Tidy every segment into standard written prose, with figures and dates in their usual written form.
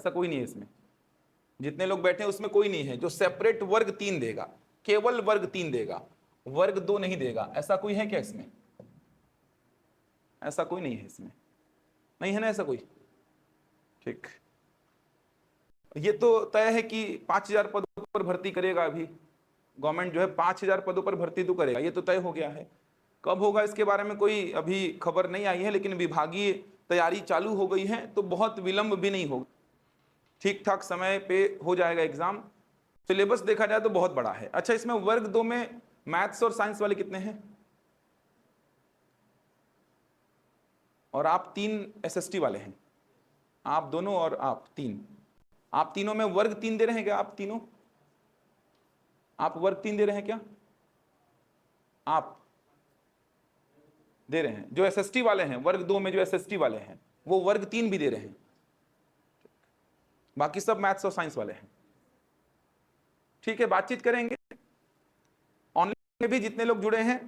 ऐसा कोई नहीं है इसमें, जितने लोग बैठे हैं उसमें कोई नहीं है जो सेपरेट वर्ग 3 देगा, केवल वर्ग 3 देगा, वर्ग 2 नहीं देगा। ऐसा कोई है क्या इसमें? ऐसा कोई नहीं है इसमें, नहीं है ना ऐसा कोई? ठीक, ये तो तय है कि 5000 पदों पर भर्ती करेगा। अभी गवर्नमेंट जो है 5000 पदों पर भर्ती तो करेगा, ये तो तय हो गया है। कब होगा इसके बारे में कोई अभी खबर नहीं आई है, लेकिन विभागीय तैयारी चालू हो गई है, तो बहुत विलंब भी नहीं होगा, ठीक ठाक समय पे हो जाएगा एग्जाम। सिलेबस देखा जाए तो बहुत बड़ा है। अच्छा, इसमें वर्ग 2 में मैथ्स और साइंस वाले कितने हैं? और आप 3 एसएसटी वाले हैं, आप दोनों और आप 3, आप तीनों में वर्ग 3 दे रहे हैं क्या? आप तीनों, आप वर्ग 3 दे रहे हैं क्या? आप दे रहे हैं। जो एसएसटी वाले हैं वर्ग 2 में, जो एसएसटी वाले हैं वो वर्ग 3 भी दे रहे हैं, बाकी सब मैथ्स और साइंस वाले हैं। ठीक है, बातचीत करेंगे। ऑनलाइन में भी जितने लोग जुड़े हैं,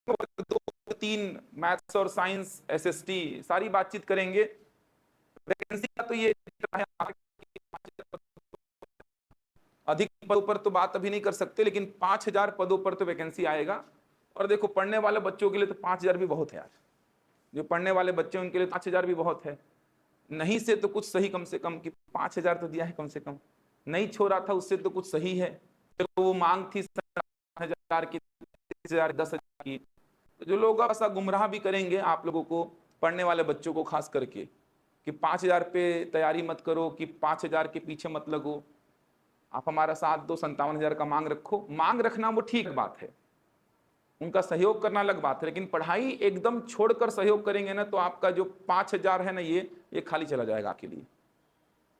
वर्ग 2, 3, मैथ्स और साइंस, एसएसटी, सारी बातचीत करेंगे। वैकेंसी का तो ये अधिक पदों पर तो बात अभी नहीं कर सकते, लेकिन 5000 पदों पर तो वैकेंसी आएगा। और देखो, पढ़ने वाले बच्चों के लिए तो 5000 भी बहुत है यार, जो पढ़ने वाले बच्चे उनके लिए 5000 भी बहुत है। नहीं से तो कुछ सही, कम से कम कि 5000 तो दिया है कम से कम, नहीं छोड़ा था उससे तो कुछ सही है। तो वो मांग थी 7000 की, 10,000, 10,000 की। तो जो लोग ऐसा गुमराह भी करेंगे आप लोगों को, पढ़ने वाले बच्चों को खास करके, कि 5000 पे तैयारी मत करो, कि 5000 के पीछे मत लगो, आप हमारा साथ दो, 57,000 का मांग रखो। मांग रखना वो ठीक बात है, उनका सहयोग करना अलग बात है, लेकिन पढ़ाई एकदम छोड़कर सहयोग करेंगे ना, तो आपका जो 5000 है ना, ये खाली चला जाएगा आपके लिए।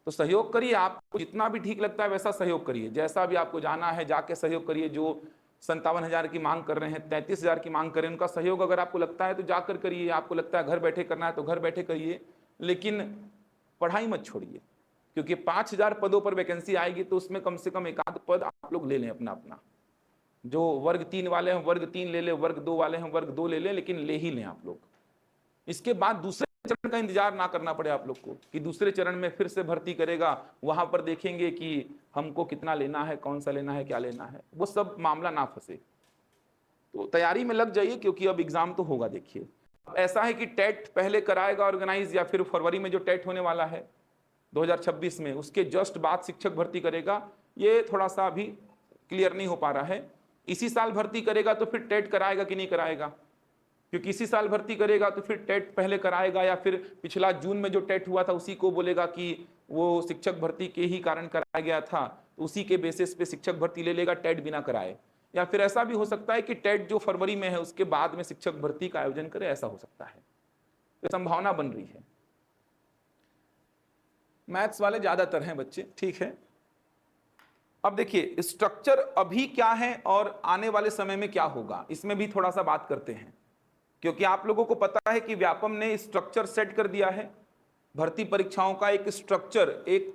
तो सहयोग करिए, आपको जितना भी ठीक लगता है वैसा सहयोग करिए, जैसा भी आपको जाना है जाके सहयोग करिए। जो 57,000 की मांग कर रहे हैं, 33,000 की मांग कर रहे हैं, उनका सहयोग अगर आपको लगता है तो जाकर करिए। आपको लगता है घर बैठे करना है तो घर बैठे करिए, लेकिन पढ़ाई मत छोड़िए, क्योंकि 5000 पदों पर वैकेंसी आएगी, तो उसमें कम से कम 1 आध पद आप लोग ले लें अपना अपना। जो वर्ग 3 वाले हैं वर्ग 3 ले लें, वर्ग 2 वाले हैं वर्ग 2 ले लें, लेकिन ले ही लें आप लोग। इसके बाद दूसरे चरण का इंतजार ना करना पड़े आप लोग को, कि दूसरे चरण में फिर से भर्ती करेगा, वहां पर देखेंगे कि हमको कितना लेना है, कौन सा लेना है, क्या लेना है, वो सब मामला ना फंसे। तो तैयारी में लग जाइए, क्योंकि अब एग्जाम तो होगा। देखिए, ऐसा है कि टेट पहले कराएगा ऑर्गेनाइज, या फिर फरवरी में जो टेट होने वाला है 2026 में, उसके जस्ट बाद शिक्षक भर्ती करेगा। ये थोड़ा सा अभी क्लियर नहीं हो पा रहा है। इसी साल भर्ती करेगा तो फिर टेट कराएगा कि नहीं कराएगा, क्योंकि इसी साल भर्ती करेगा तो फिर टेट पहले कराएगा, या फिर पिछला जून में जो टेट हुआ था उसी को बोलेगा कि वो शिक्षक भर्ती के ही कारण कराया गया था, तो उसी के बेसिस पे शिक्षक भर्ती ले लेगा टेट बिना कराए। या फिर ऐसा भी हो सकता है कि टेट जो फरवरी में है उसके बाद में शिक्षक भर्ती का आयोजन करे, ऐसा हो सकता है, तो संभावना बन रही है। मैथ्स वाले ज्यादातर हैं बच्चे, ठीक है। अब देखिए, स्ट्रक्चर अभी क्या है और आने वाले समय में क्या होगा, इसमें भी थोड़ा सा बात करते हैं, क्योंकि आप लोगों को पता है कि व्यापम ने स्ट्रक्चर सेट कर दिया है भर्ती परीक्षाओं का। एक स्ट्रक्चर, एक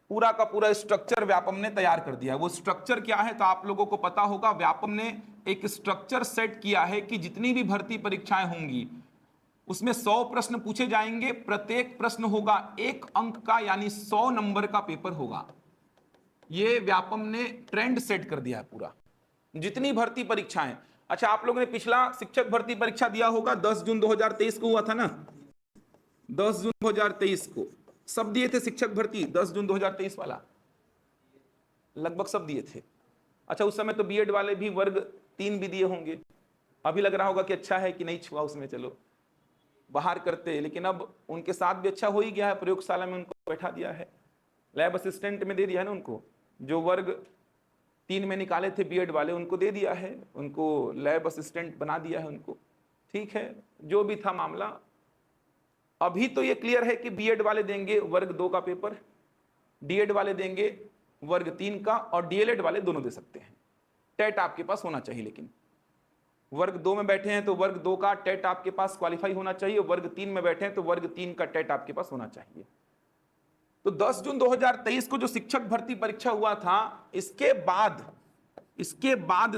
पूरा का पूरा स्ट्रक्चर व्यापम ने तैयार कर दिया है। वो स्ट्रक्चर क्या है तो आप लोगों को पता होगा। व्यापम ने एक स्ट्रक्चर सेट किया है कि जितनी भी भर्ती परीक्षाएं होंगी उसमें 100 प्रश्न पूछे जाएंगे, प्रत्येक प्रश्न होगा 1 अंक का, यानी 100 नंबर का पेपर होगा। ये व्यापम ने ट्रेंड सेट कर दिया है पूरा, जितनी भर्ती परीक्षाएं। अच्छा, आप लोगों ने पिछला शिक्षक भर्ती परीक्षा दिया होगा, 10 जून 2023 को हुआ था ना, 10 जून 2023 को सब दिए थे शिक्षक भर्ती, 10 जून 2023 वाला लगभग सब दिए थे। अच्छा, उस समय तो बीएड वाले भी वर्ग 3 भी दिए होंगे। अभी लग रहा होगा कि अच्छा है कि नहीं छुआ उसमें, चलो बाहर करते, लेकिन अब उनके साथ भी अच्छा हो ही गया है, प्रयोगशाला में उनको बैठा दिया है, लैब असिस्टेंट में दे दिया है ना उनको। जो वर्ग 3 में निकाले थे बीएड वाले उनको दे दिया है, उनको लैब असिस्टेंट बना दिया है उनको। ठीक है, जो भी था मामला, अभी तो ये क्लियर है कि बीएड वाले देंगे वर्ग 2 का पेपर, डीएड वाले देंगे वर्ग 3 का, और डीएलएड वाले दोनों दे सकते हैं। टेट आपके पास होना चाहिए, लेकिन वर्ग 2 में बैठे हैं तो वर्ग 2 का टेट आपके पास क्वालिफाई होना चाहिए, वर्ग 3 में बैठे हैं तो वर्ग 3 का टेट आपके पास होना चाहिए। तो 10 जून 2023 को जो शिक्षक भर्ती परीक्षा हुआ था, इसके बाद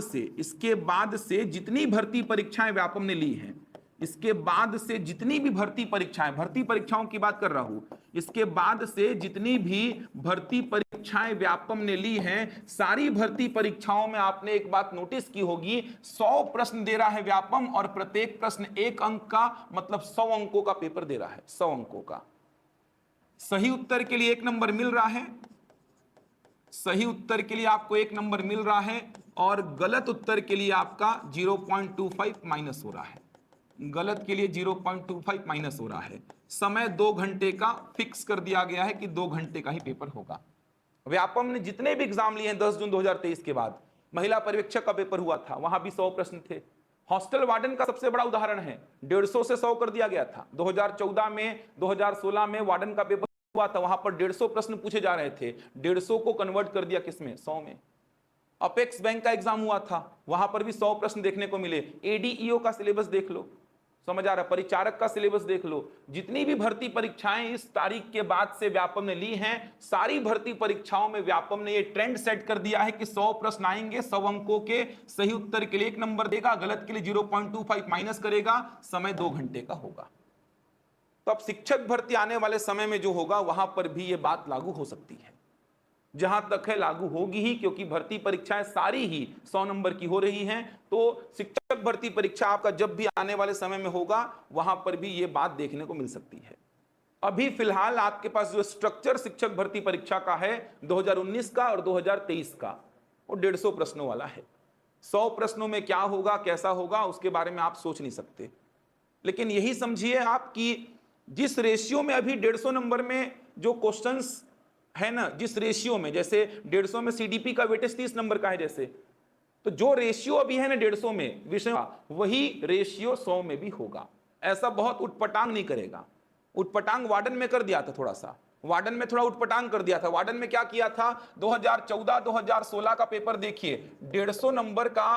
से जितनी भर्ती परीक्षाएं व्यापम ने ली हैं, इसके बाद से जितनी भी भर्ती परीक्षाओं की बात कर रहा हूं, इसके बाद से जितनी भी भर्ती परीक्षाएं व्यापम ने ली हैं, सारी भर्ती परीक्षाओं में आपने एक बात नोटिस की होगी, 100 प्रश्न दे रहा है व्यापम और प्रत्येक प्रश्न 1 अंक का, मतलब 100 अंकों का पेपर दे रहा है, 100 अंकों का। सही उत्तर के लिए 1 नंबर मिल रहा है, सही उत्तर के लिए आपको 1 नंबर मिल रहा है, और गलत उत्तर के लिए आपका 0.25 माइनस हो रहा है, गलत के लिए 0.25 माइनस हो रहा है। समय 2 घंटे का फिक्स कर दिया गया है कि 2 घंटे का ही पेपर होगा। व्यापम ने जितने भी एग्जाम लिए हैं 10 जून 2023 के बाद, महिला पर्यवेक्षक का पेपर हुआ था, वहां भी 100 प्रश्न थे। हॉस्टल वार्डन का सबसे बड़ा उदाहरण है, 150 से 100 कर दिया गया था। 2014 में, 2016 में वार्डन का पेपर हुआ था, वहां पर 150 प्रश्न पूछे जा रहे थे, 150 को कन्वर्ट कर दिया किसमें, 100 में। अपेक्स बैंक का एग्जाम हुआ था, वहां पर भी 100 प्रश्न देखने को मिले। एडीईओ का सिलेबस देख लो, समझ आ रहा है, परिचारक का सिलेबस देख लो, जितनी भी भर्ती परीक्षाएं इस तारीख के बाद से व्यापम ने ली हैं, सारी भर्ती परीक्षाओं में व्यापम ने ये ट्रेंड सेट कर दिया है कि 100 प्रश्न आएंगे, 100 अंकों के। सही उत्तर के लिए 1 नंबर देगा, गलत के लिए 0.25 माइनस करेगा, समय 2 घंटे का होगा। तो अब शिक्षक भर्ती आने वाले समय में जो होगा, वहां पर भी ये बात लागू हो सकती है, जहां तक है लागू होगी ही, क्योंकि भर्ती परीक्षाएं सारी ही 100 नंबर की हो रही हैं। तो शिक्षक भर्ती परीक्षा आपका जब भी आने वाले समय में होगा, वहां पर भी ये बात देखने को मिल सकती है। अभी फिलहाल आपके पास जो स्ट्रक्चर शिक्षक भर्ती परीक्षा का है 2019 का और 2023 का, वो 150 प्रश्नों वाला है। 100 प्रश्नों में क्या होगा, कैसा होगा, उसके बारे में आप सोच नहीं सकते। लेकिन यही समझिए आप कि जिस रेशियो में अभी 150 नंबर में जो क्वेश्चंस है ना, जिस रेशियो में, जैसे 150 में सीडीपी का वेटेज 30 नंबर का है, जैसे, तो जो रेशियो अभी है ना 150 में विषय का, वही रेशियो 100 में भी होगा। ऐसा बहुत उटपटांग नहीं करेगा। उटपटांग वार्डन में कर दिया था, थोड़ा सा वार्डन में थोड़ा उटपटांग कर दिया था। वार्डन में क्या किया था, 2014-2016 का पेपर देखिए, 150 नंबर का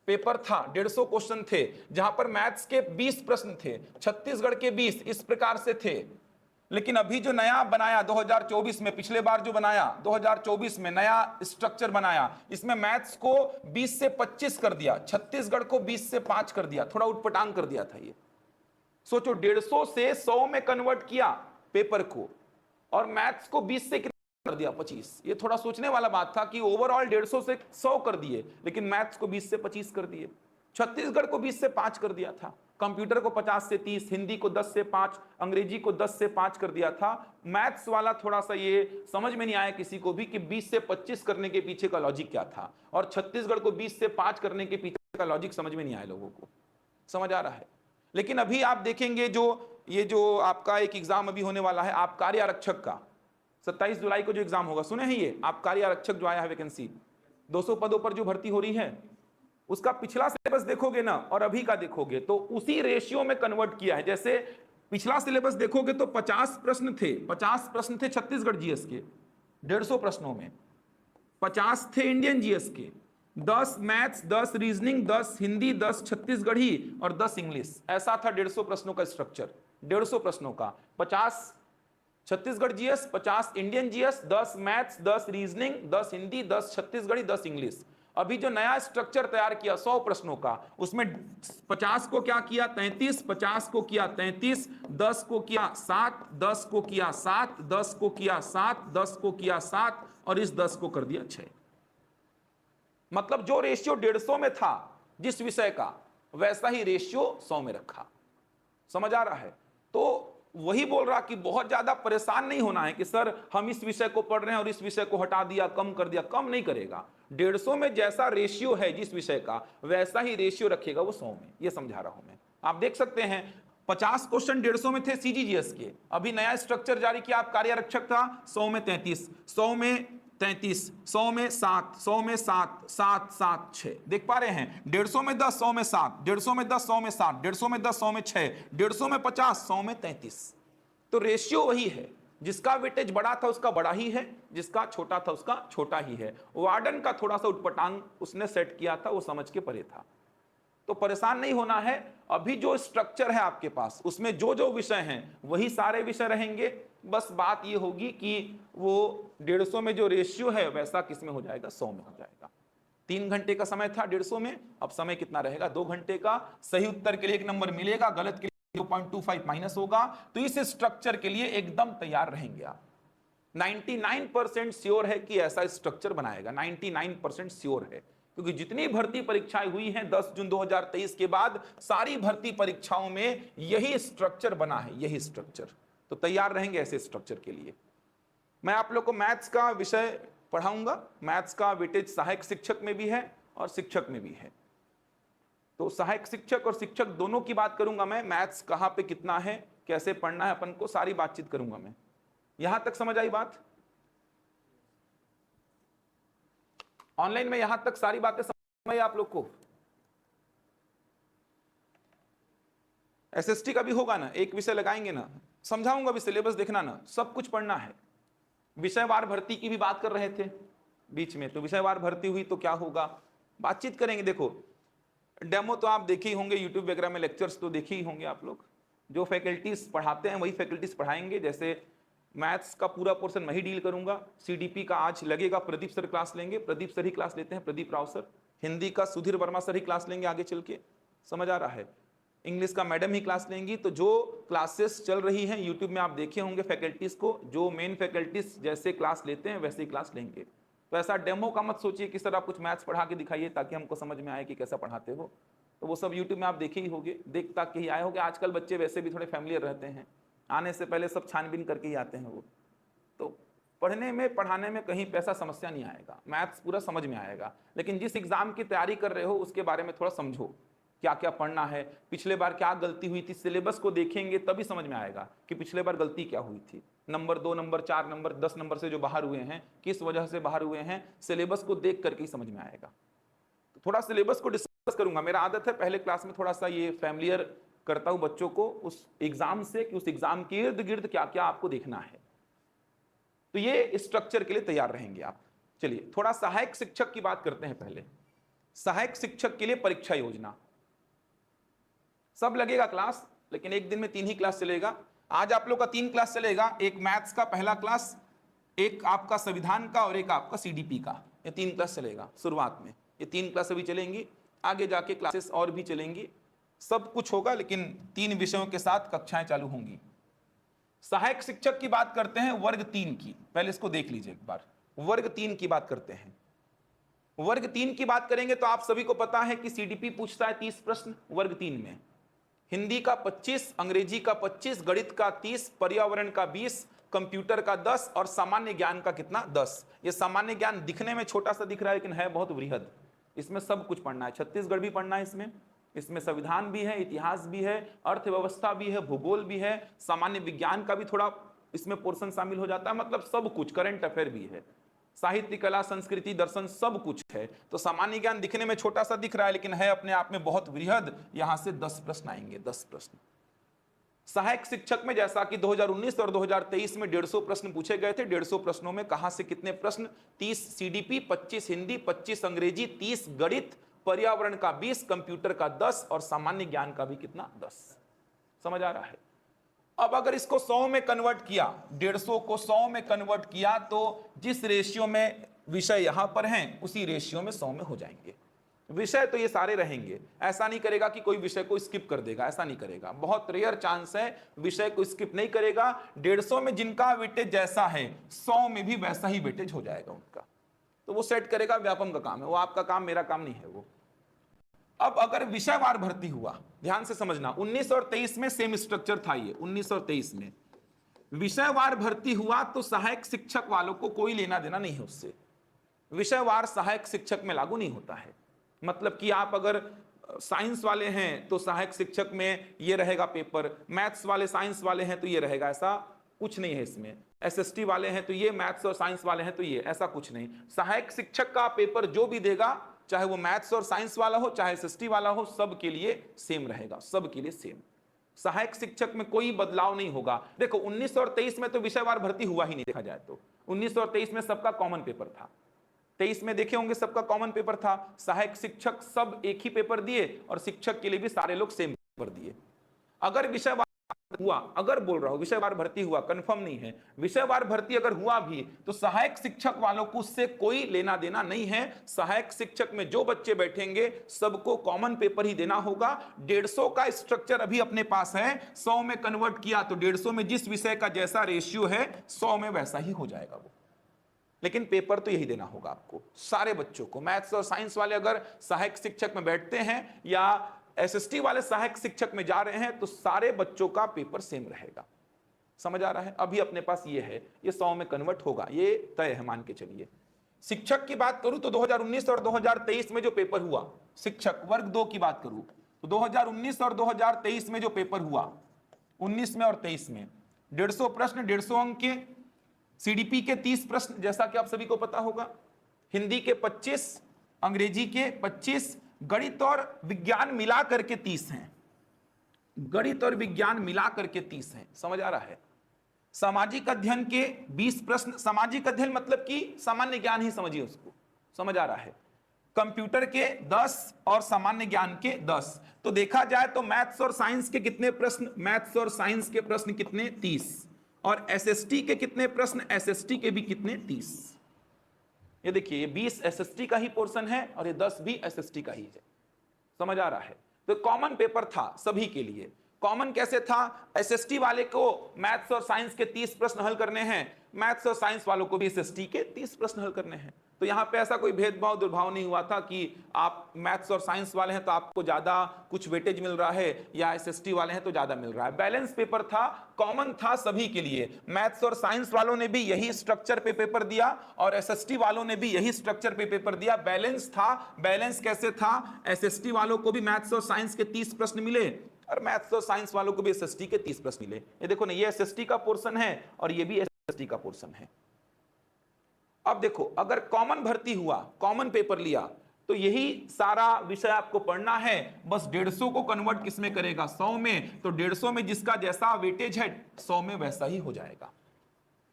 पेपर था, 150 क्वेश्चन थे, जहां पर मैथ्स के 20 प्रश्न थे, छत्तीसगढ़ के 20, इस प्रकार से थे। लेकिन अभी जो नया बनाया 2024 में, पिछले बार जो बनाया 2024 में नया स्ट्रक्चर बनाया, इसमें मैथ्स को 20 से 25 कर दिया, छत्तीसगढ़ को 20 से 5 कर दिया, थोड़ा उटपटांग कर दिया था। ये सोचो, 150 से 100 में कन्वर्ट किया पेपर को, और मैथ्स को 20 से कर दिया 25। ये थोड़ा सोचने वाला बात था कि ओवरऑल 150 से 100 कर दिए, लेकिन मैथ्स को 20 से 25 कर दिए, छत्तीसगढ़ को 20 से 5 कर दिया था, कंप्यूटर को 50 से 30, हिंदी को 10 से 5, अंग्रेजी को 10 से 5 कर दिया था। मैथ्स वाला थोड़ा सा ये समझ में नहीं आया किसी को भी कि 20 से 25 करने के पीछे का लॉजिक क्या था, और छत्तीसगढ़ को 20 से 5 करने के पीछे का लॉजिक समझ में नहीं आया लोगों को। समझ आ रहा है। लेकिन अभी आप देखेंगे जो आपका एक एग्जाम अभी होने वाला है आबकारी आरक्षक का, 27 जुलाई को जो एग्जाम होगा, सुने हैं ये आबकारी आरक्षक जो आया है वैकेंसी, 200 पदों पर जो भर्ती हो रही है, उसका पिछला सिलेबस देखोगे ना और अभी का देखोगे तो उसी रेशियो में कन्वर्ट किया है। जैसे पिछला सिलेबस देखोगे तो 50 प्रश्न थे, 50 प्रश्न थे छत्तीसगढ़ जीएस के, 150 प्रश्नों में 50 थे इंडियन जीएस के, 10 मैथ्स, 10 रीजनिंग, 10 हिंदी, 10 छत्तीसगढ़ी और 10 इंग्लिश। ऐसा था 150 प्रश्नों का स्ट्रक्चर, 150 प्रश्नों का, 50 Chhattisgarh GS, 50 Indian GS, 10 maths, 10 reasoning, 10 Hindi, 10 Chhattisgarhi, 10 English. अभी जो नया स्ट्रक्चर तैयार किया 100 प्रश्नों का, उसमें 50 को क्या किया 33, 50 को किया 33, 10 को किया 7, 10 को किया 7, 10 को किया 7, 10 को किया 7 और इस 10 को कर दिया 6। मतलब जो रेशियो 150 में था जिस विषय का, वैसा ही रेशियो 100 में रखा। समझ आ रहा है। तो वही बोल रहा कि बहुत ज्यादा परेशान नहीं होना है कि सर हम इस विषय को पढ़ रहे हैं और इस विषय को हटा दिया, कम कर दिया। कम नहीं करेगा, 150 में जैसा रेशियो है जिस विषय का, वैसा ही रेशियो रखेगा वो 100 में। ये समझा रहा हूं मैं। आप देख सकते हैं 50 क्वेश्चन 150 में थे सीजीजीएस के, अभी नया स्ट्रक्चर जारी किया आबकारी आरक्षक था, 100 में 33, 100 में 33, 100 में 7, 100 में 7, 7, 7, 6। देख पा रहे हैं, 150 में 10, 100 में 7, 150 में 10, 100 में 7, 150 में 10, 100 में 6, 150 में 50, 100 में 33। तो रेशियो वही है, जिसका वेटेज बड़ा था उसका बड़ा ही है, जिसका छोटा था उसका छोटा ही है। वार्डन का थोड़ा सा उटपटांग उसने सेट किया था, वो समझ के परे था। तो परेशान नहीं होना है। अभी जो स्ट्रक्चर है आपके पास, उसमें जो जो विषय हैं वही सारे विषय रहेंगे। बस बात ये होगी कि वो 150 में जो रेशियो है वैसा किस में हो जाएगा, 100 में हो जाएगा। 3 घंटे का समय था 150 में, अब समय कितना रहेगा, 2 घंटे का। सही उत्तर के लिए 1 नंबर मिलेगा, गलत के लिए 0.25 माइनस होगा, तो इस स्ट्रक्चर के लिए एकदम तैयार रहेंगे आप। 99% श्योर है कि ऐसा स्ट्रक्चर बनाएगा, 99% श्योर है, क्योंकि जितनी भर्ती परीक्षाएं हुई हैं 10 जून 2023 के बाद, सारी भर्ती परीक्षाओं में यही स्ट्रक्चर बना है, यही स्ट्रक्चर। तो तैयार रहेंगे ऐसे स्ट्रक्चर के लिए। मैं आप लोग को मैथ्स का विषय पढ़ाऊंगा। मैथ्स का वेटेज सहायक शिक्षक में भी है और शिक्षक में भी है। तो सहायक शिक्षक और शिक्षक दोनों की बात करूंगा मैं। मैथ्स कहां पे कितना है, कैसे पढ़ना है अपन को, सारी बातचीत करूंगा मैं। यहां तक समझ आई बात? ऑनलाइन में यहां तक सारी बातें समझ आई आप लोग को? एसएसटी का भी होगा ना, एक विषय लगाएंगे ना, समझाऊंगा भी, सिलेबस देखना ना, सब कुछ पढ़ना है। विषयवार भर्ती की भी बात कर रहे थे बीच में, तो विषयवार भर्ती हुई तो क्या होगा, बातचीत करेंगे। देखो डेमो तो आप देखे ही होंगे, यूट्यूब वगैरह में लेक्चर्स तो देखे ही होंगे आप लोग। जो फैकल्टीज पढ़ाते हैं वही फैकल्टीज पढ़ाएंगे। जैसे मैथ्स का पूरा पोर्शन मैं ही डील करूंगा। सीडीपी का आज लगेगा प्रदीप सर क्लास लेंगे, प्रदीप सर ही क्लास लेते हैं, प्रदीप राव सर। हिंदी का सुधीर वर्मा सर ही क्लास लेंगे आगे चल के, समझ आ रहा है। इंग्लिश का मैडम ही क्लास लेंगी। तो जो क्लासेस चल रही हैं यूट्यूब में आप देखे होंगे फैकल्टीज को, जो मेन फैकल्टीज जैसे क्लास लेते हैं वैसे ही क्लास लेंगे। तो ऐसा डेमो का मत सोचिए कि सर आप कुछ मैथ्स पढ़ा के दिखाइए ताकि हमको समझ में आए कि कैसा पढ़ाते हो। तो वो सब यूट्यूब में आप देखे ही होंगे, देख ताक के ही आए होंगे। आजकल बच्चे वैसे भी थोड़े फैमिलियर रहते हैं, आने से पहले सब छानबीन करके ही आते हैं वो। तो पढ़ने में पढ़ाने में कहीं पैसा समस्या नहीं आएगा, मैथ्स पूरा समझ में आएगा। लेकिन जिस एग्जाम की तैयारी कर रहे हो उसके बारे में थोड़ा समझो, क्या क्या पढ़ना है, पिछले बार क्या गलती हुई थी, सिलेबस को देखेंगे तभी समझ में आएगा कि पिछले बार गलती क्या हुई थी। नंबर 2 नंबर 4 नंबर 10 नंबर से जो बाहर हुए हैं, किस वजह से बाहर हुए हैं, सिलेबस को देख करके ही समझ में आएगा। तो थोड़ा सिलेबस को डिस्कस करूंगा। मेरा आदत है पहले क्लास में थोड़ा सा ये फैमिलियर करता हूं बच्चों को उस एग्जाम से, कि उस एग्जाम के इर्द गिर्द क्या क्या आपको देखना है। तो ये स्ट्रक्चर के लिए तैयार रहेंगे आप। चलिए थोड़ा सहायक शिक्षक की बात करते हैं पहले। सहायक शिक्षक के लिए परीक्षा योजना, सब लगेगा क्लास, लेकिन एक दिन में 3 ही क्लास चलेगा। आज आप लोग का 3 क्लास चलेगा, एक मैथ्स का पहला क्लास, एक आपका संविधान का और एक आपका सीडीपी का। ये 3 क्लास चलेगा शुरुआत में। ये 3 क्लास अभी चलेंगी, आगे जाके क्लासेस और भी चलेंगी, सब कुछ होगा, लेकिन 3 विषयों के साथ कक्षाएं चालू होंगी। सहायक शिक्षक की बात करते हैं वर्ग 3 की। पहले इसको देख लीजिए एक बार, वर्ग 3 की बात करते हैं। वर्ग 3 की बात करेंगे तो आप सभी को पता है कि सीडीपी पूछता है 30 प्रश्न वर्ग 3 में। हिंदी का 25, अंग्रेजी का 25, गणित का 30, पर्यावरण का 20, कंप्यूटर का 10 और सामान्य ज्ञान का कितना 10। ये सामान्य ज्ञान दिखने में छोटा सा दिख रहा है लेकिन है बहुत बृहद। इसमें सब कुछ पढ़ना है, छत्तीसगढ़ भी पढ़ना है इसमें संविधान भी है, इतिहास भी है, अर्थव्यवस्था भी है, भूगोल भी है, सामान्य विज्ञान का भी थोड़ा इसमें पोर्शन शामिल हो जाता है, मतलब सब कुछ, करंट अफेयर भी है, साहित्य कला संस्कृति दर्शन सब कुछ है। तो सामान्य ज्ञान दिखने में छोटा सा दिख रहा है लेकिन है अपने आप में बहुत बृहद। यहां से 10 प्रश्न आएंगे, 10 प्रश्न। सहायक शिक्षक में जैसा कि 2019 और 2023 में 150 प्रश्न पूछे गए थे, 150 प्रश्नों में कहां से कितने प्रश्न, 30 सीडीपी, 25 हिंदी, 25 अंग्रेजी, 30 गणित, पर्यावरण का 20, कंप्यूटर का 10 और सामान्य ज्ञान का भी कितना 10। समझ आ रहा है? अब अगर इसको 100 में कन्वर्ट किया, 150 को 100 में कन्वर्ट किया तो जिस रेशियो में विषय यहां पर हैं उसी रेशियो में 100 में हो जाएंगे। विषय तो ये सारे रहेंगे, ऐसा नहीं करेगा कि कोई विषय को स्किप कर देगा, ऐसा नहीं करेगा, बहुत रेयर चांस है विषय को स्किप नहीं करेगा। 150 में जिनका वेटेज जैसा है 100 में भी वैसा ही वेटेज हो जाएगा उनका। तो वो सेट करेगा, व्यापम का काम है वो, आपका काम मेरा काम नहीं है वो। अब अगर विषयवार भर्ती हुआ, ध्यान से समझना, 19 और 23 में सेम स्ट्रक्चर था ये। 19 और 23 में विषयवार भर्ती हुआ तो सहायक शिक्षक वालों को कोई लेना देना नहीं है उससे। विषयवार सहायक शिक्षक में लागू नहीं होता है। मतलब कि आप अगर साइंस वाले हैं तो सहायक शिक्षक में ये रहेगा पेपर, मैथ्स वाले साइंस वाले हैं तो ये रहेगा, ऐसा कुछ नहीं है इसमें। एसएसटी वाले हैं तो ये, मैथ्स और साइंस वाले हैं तो ये, ऐसा कुछ नहीं। सहायक शिक्षक का पेपर जो भी देगा, चाहे वो मैथ्स और साइंस वाला हो चाहे एसएसटी वाला हो, सब के लिए सेम रहेगा, सब के लिए सेम। सहायक शिक्षक में कोई बदलाव नहीं होगा। देखो 19 और 23 में तो विषयवार भर्ती हुआ ही नहीं, देखा जाए तो 19 और 23 में सबका कॉमन पेपर था। 23 में देखे होंगे सबका कॉमन पेपर था, सहायक शिक्षक सब एक ही पेपर दिए और शिक्षक के लिए भी सारे लोग सेम पेपर दिए। अगर विषयवार हुआ, अगर बोल रहा हूं विषयवार भर्ती हुआ, कंफर्म नहीं है, विषयवार भर्ती अगर हुआ भी तो सहायक शिक्षक वालों को उससे कोई लेना देना नहीं है। सहायक शिक्षक में जो बच्चे बैठेंगे सबको कॉमन पेपर ही देना होगा। 150 का स्ट्रक्चर अभी अपने पास है, 100 में कन्वर्ट किया तो 150 में जिस विषय का जैसा रेशियो है 100 में वैसा ही हो जाएगा वो। लेकिन पेपर तो यही देना होगा आपको सारे बच्चों को। मैथ्स और साइंस वाले अगर सहायक शिक्षक में बैठते हैं या एसएसटी वाले सहायक शिक्षक में जा रहे हैं तो सारे बच्चों का पेपर सेम रहेगा। समझ आ रहा है? अभी अपने पास ये है, ये 100 में कन्वर्ट होगा, ये तय है, मान के चलिए। शिक्षक की बात करूं तो 2019 और 2023 में जो पेपर हुआ, शिक्षक वर्ग 2 की बात करूं तो 2019 और 2023 में जो पेपर हुआ, 19 में और 23 में 150 प्रश्न, 150 अंक के, सीडीपी के 30 प्रश्न जैसा कि आप सभी को पता होगा, हिंदी के 25, अंग्रेजी के 25, गणित और विज्ञान मिला करके 30 हैं। गणित और विज्ञान मिला करके 30 हैं। समझ आ रहा है? सामाजिक अध्ययन के 20 प्रश्न, सामाजिक अध्ययन मतलब कि सामान्य ज्ञान ही समझिए उसको। समझ आ रहा है? कंप्यूटर के 10 और सामान्य ज्ञान के 10। तो देखा जाए तो मैथ्स और साइंस के कितने प्रश्न? मैथ्स और साइंस के प्रश्न कितने? 30। और एसएसटी के कितने प्रश्न? एसएसटी के भी कितने? 30। ये देखिए, ये 20 एसएसटी का ही पोर्शन है और ये 10 भी एसएसटी का ही है। समझ आ रहा है? तो कॉमन पेपर था सभी के लिए। कॉमन कैसे था? एसएसटी वाले को मैथ्स और साइंस के 30 प्रश्न हल करने हैं, मैथ्स और साइंस वालों को भी एसएसटी के 30 प्रश्न हल करने हैं। तो यहां पे ऐसा कोई भेदभाव दुर्भाव नहीं हुआ था कि आप मैथ्स और साइंस वाले हैं तो आपको ज्यादा कुछ वेटेज मिल रहा है या एसएसटी वाले हैं तो ज्यादा मिल रहा है। बैलेंस पेपर था, कॉमन था सभी के लिए। मैथ्स और साइंस वालों ने भी यही स्ट्रक्चर पे पेपर दिया और एसएसटी वालों ने भी यही स्ट्रक्चर पे पेपर दिया। बैलेंस था। बैलेंस कैसे था? एसएसटी वालों को भी मैथ्स और साइंस के 30 प्रश्न मिले और मैथ्स और साइंस वालों को भी एसएसटी के 30 प्रश्न मिले। ये देखो ना, ये एसएसटी का पोर्शन है और ये भी एसएसटी का पोर्शन है। अब देखो, अगर कॉमन भर्ती हुआ, कॉमन पेपर लिया, तो यही सारा विषय आपको पढ़ना है। बस 150 को कन्वर्ट किसमें करेगा? 100 में। तो 150 में जिसका जैसा वेटेज है 100 में वैसा ही हो जाएगा।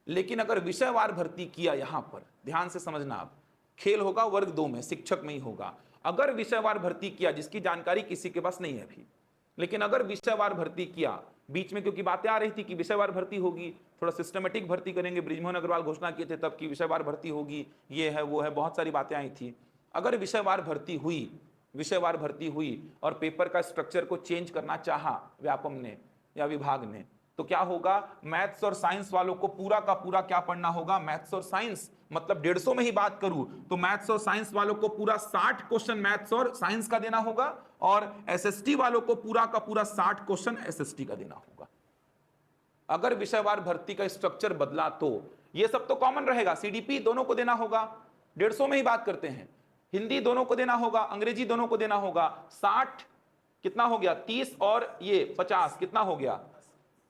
लेकिन अगर विषयवार भर्ती किया, यहां पर ध्यान से समझना, आप खेल होगा वर्ग 2 में, शिक्षक में ही होगा। अगर विषयवार भर्ती किया, जिसकी जानकारी किसी के पास नहीं है अभी, लेकिन अगर विषयवार भर्ती किया, बीच में क्योंकि बातें आ रही थी कि विषयवार भर्ती होगी, थोड़ा सिस्टमेटिक भर्ती करेंगे, बृजमोहन अग्रवाल घोषणा किए थे तब की विषयवार भर्ती होगी, ये है वो है, बहुत सारी बातें आई थी। अगर विषयवार भर्ती हुई, विषयवार भर्ती हुई और पेपर का स्ट्रक्चर को चेंज करना चाहा व्यापम ने या विभाग ने, तो क्या होगा? मैथ्स और साइंस वालों को पूरा का पूरा क्या पढ़ना होगा? मैथ्स और साइंस। मतलब 150 में ही बात करूं तो मैथ्स और साइंस वालों को पूरा 60 क्वेश्चन मैथ्स और साइंस का देना होगा और एसएसटी वालों को पूरा का पूरा 60 क्वेश्चन एसएसटी का देना होगा। अगर विषयवार भर्ती का स्ट्रक्चर बदला तो ये सब तो कॉमन रहेगा। सीडीपी दोनों को देना होगा, 150 में ही बात करते हैं। हिंदी दोनों को देना होगा, अंग्रेजी दोनों को देना होगा। 60 कितना हो गया? 30 और ये 50 कितना हो गया?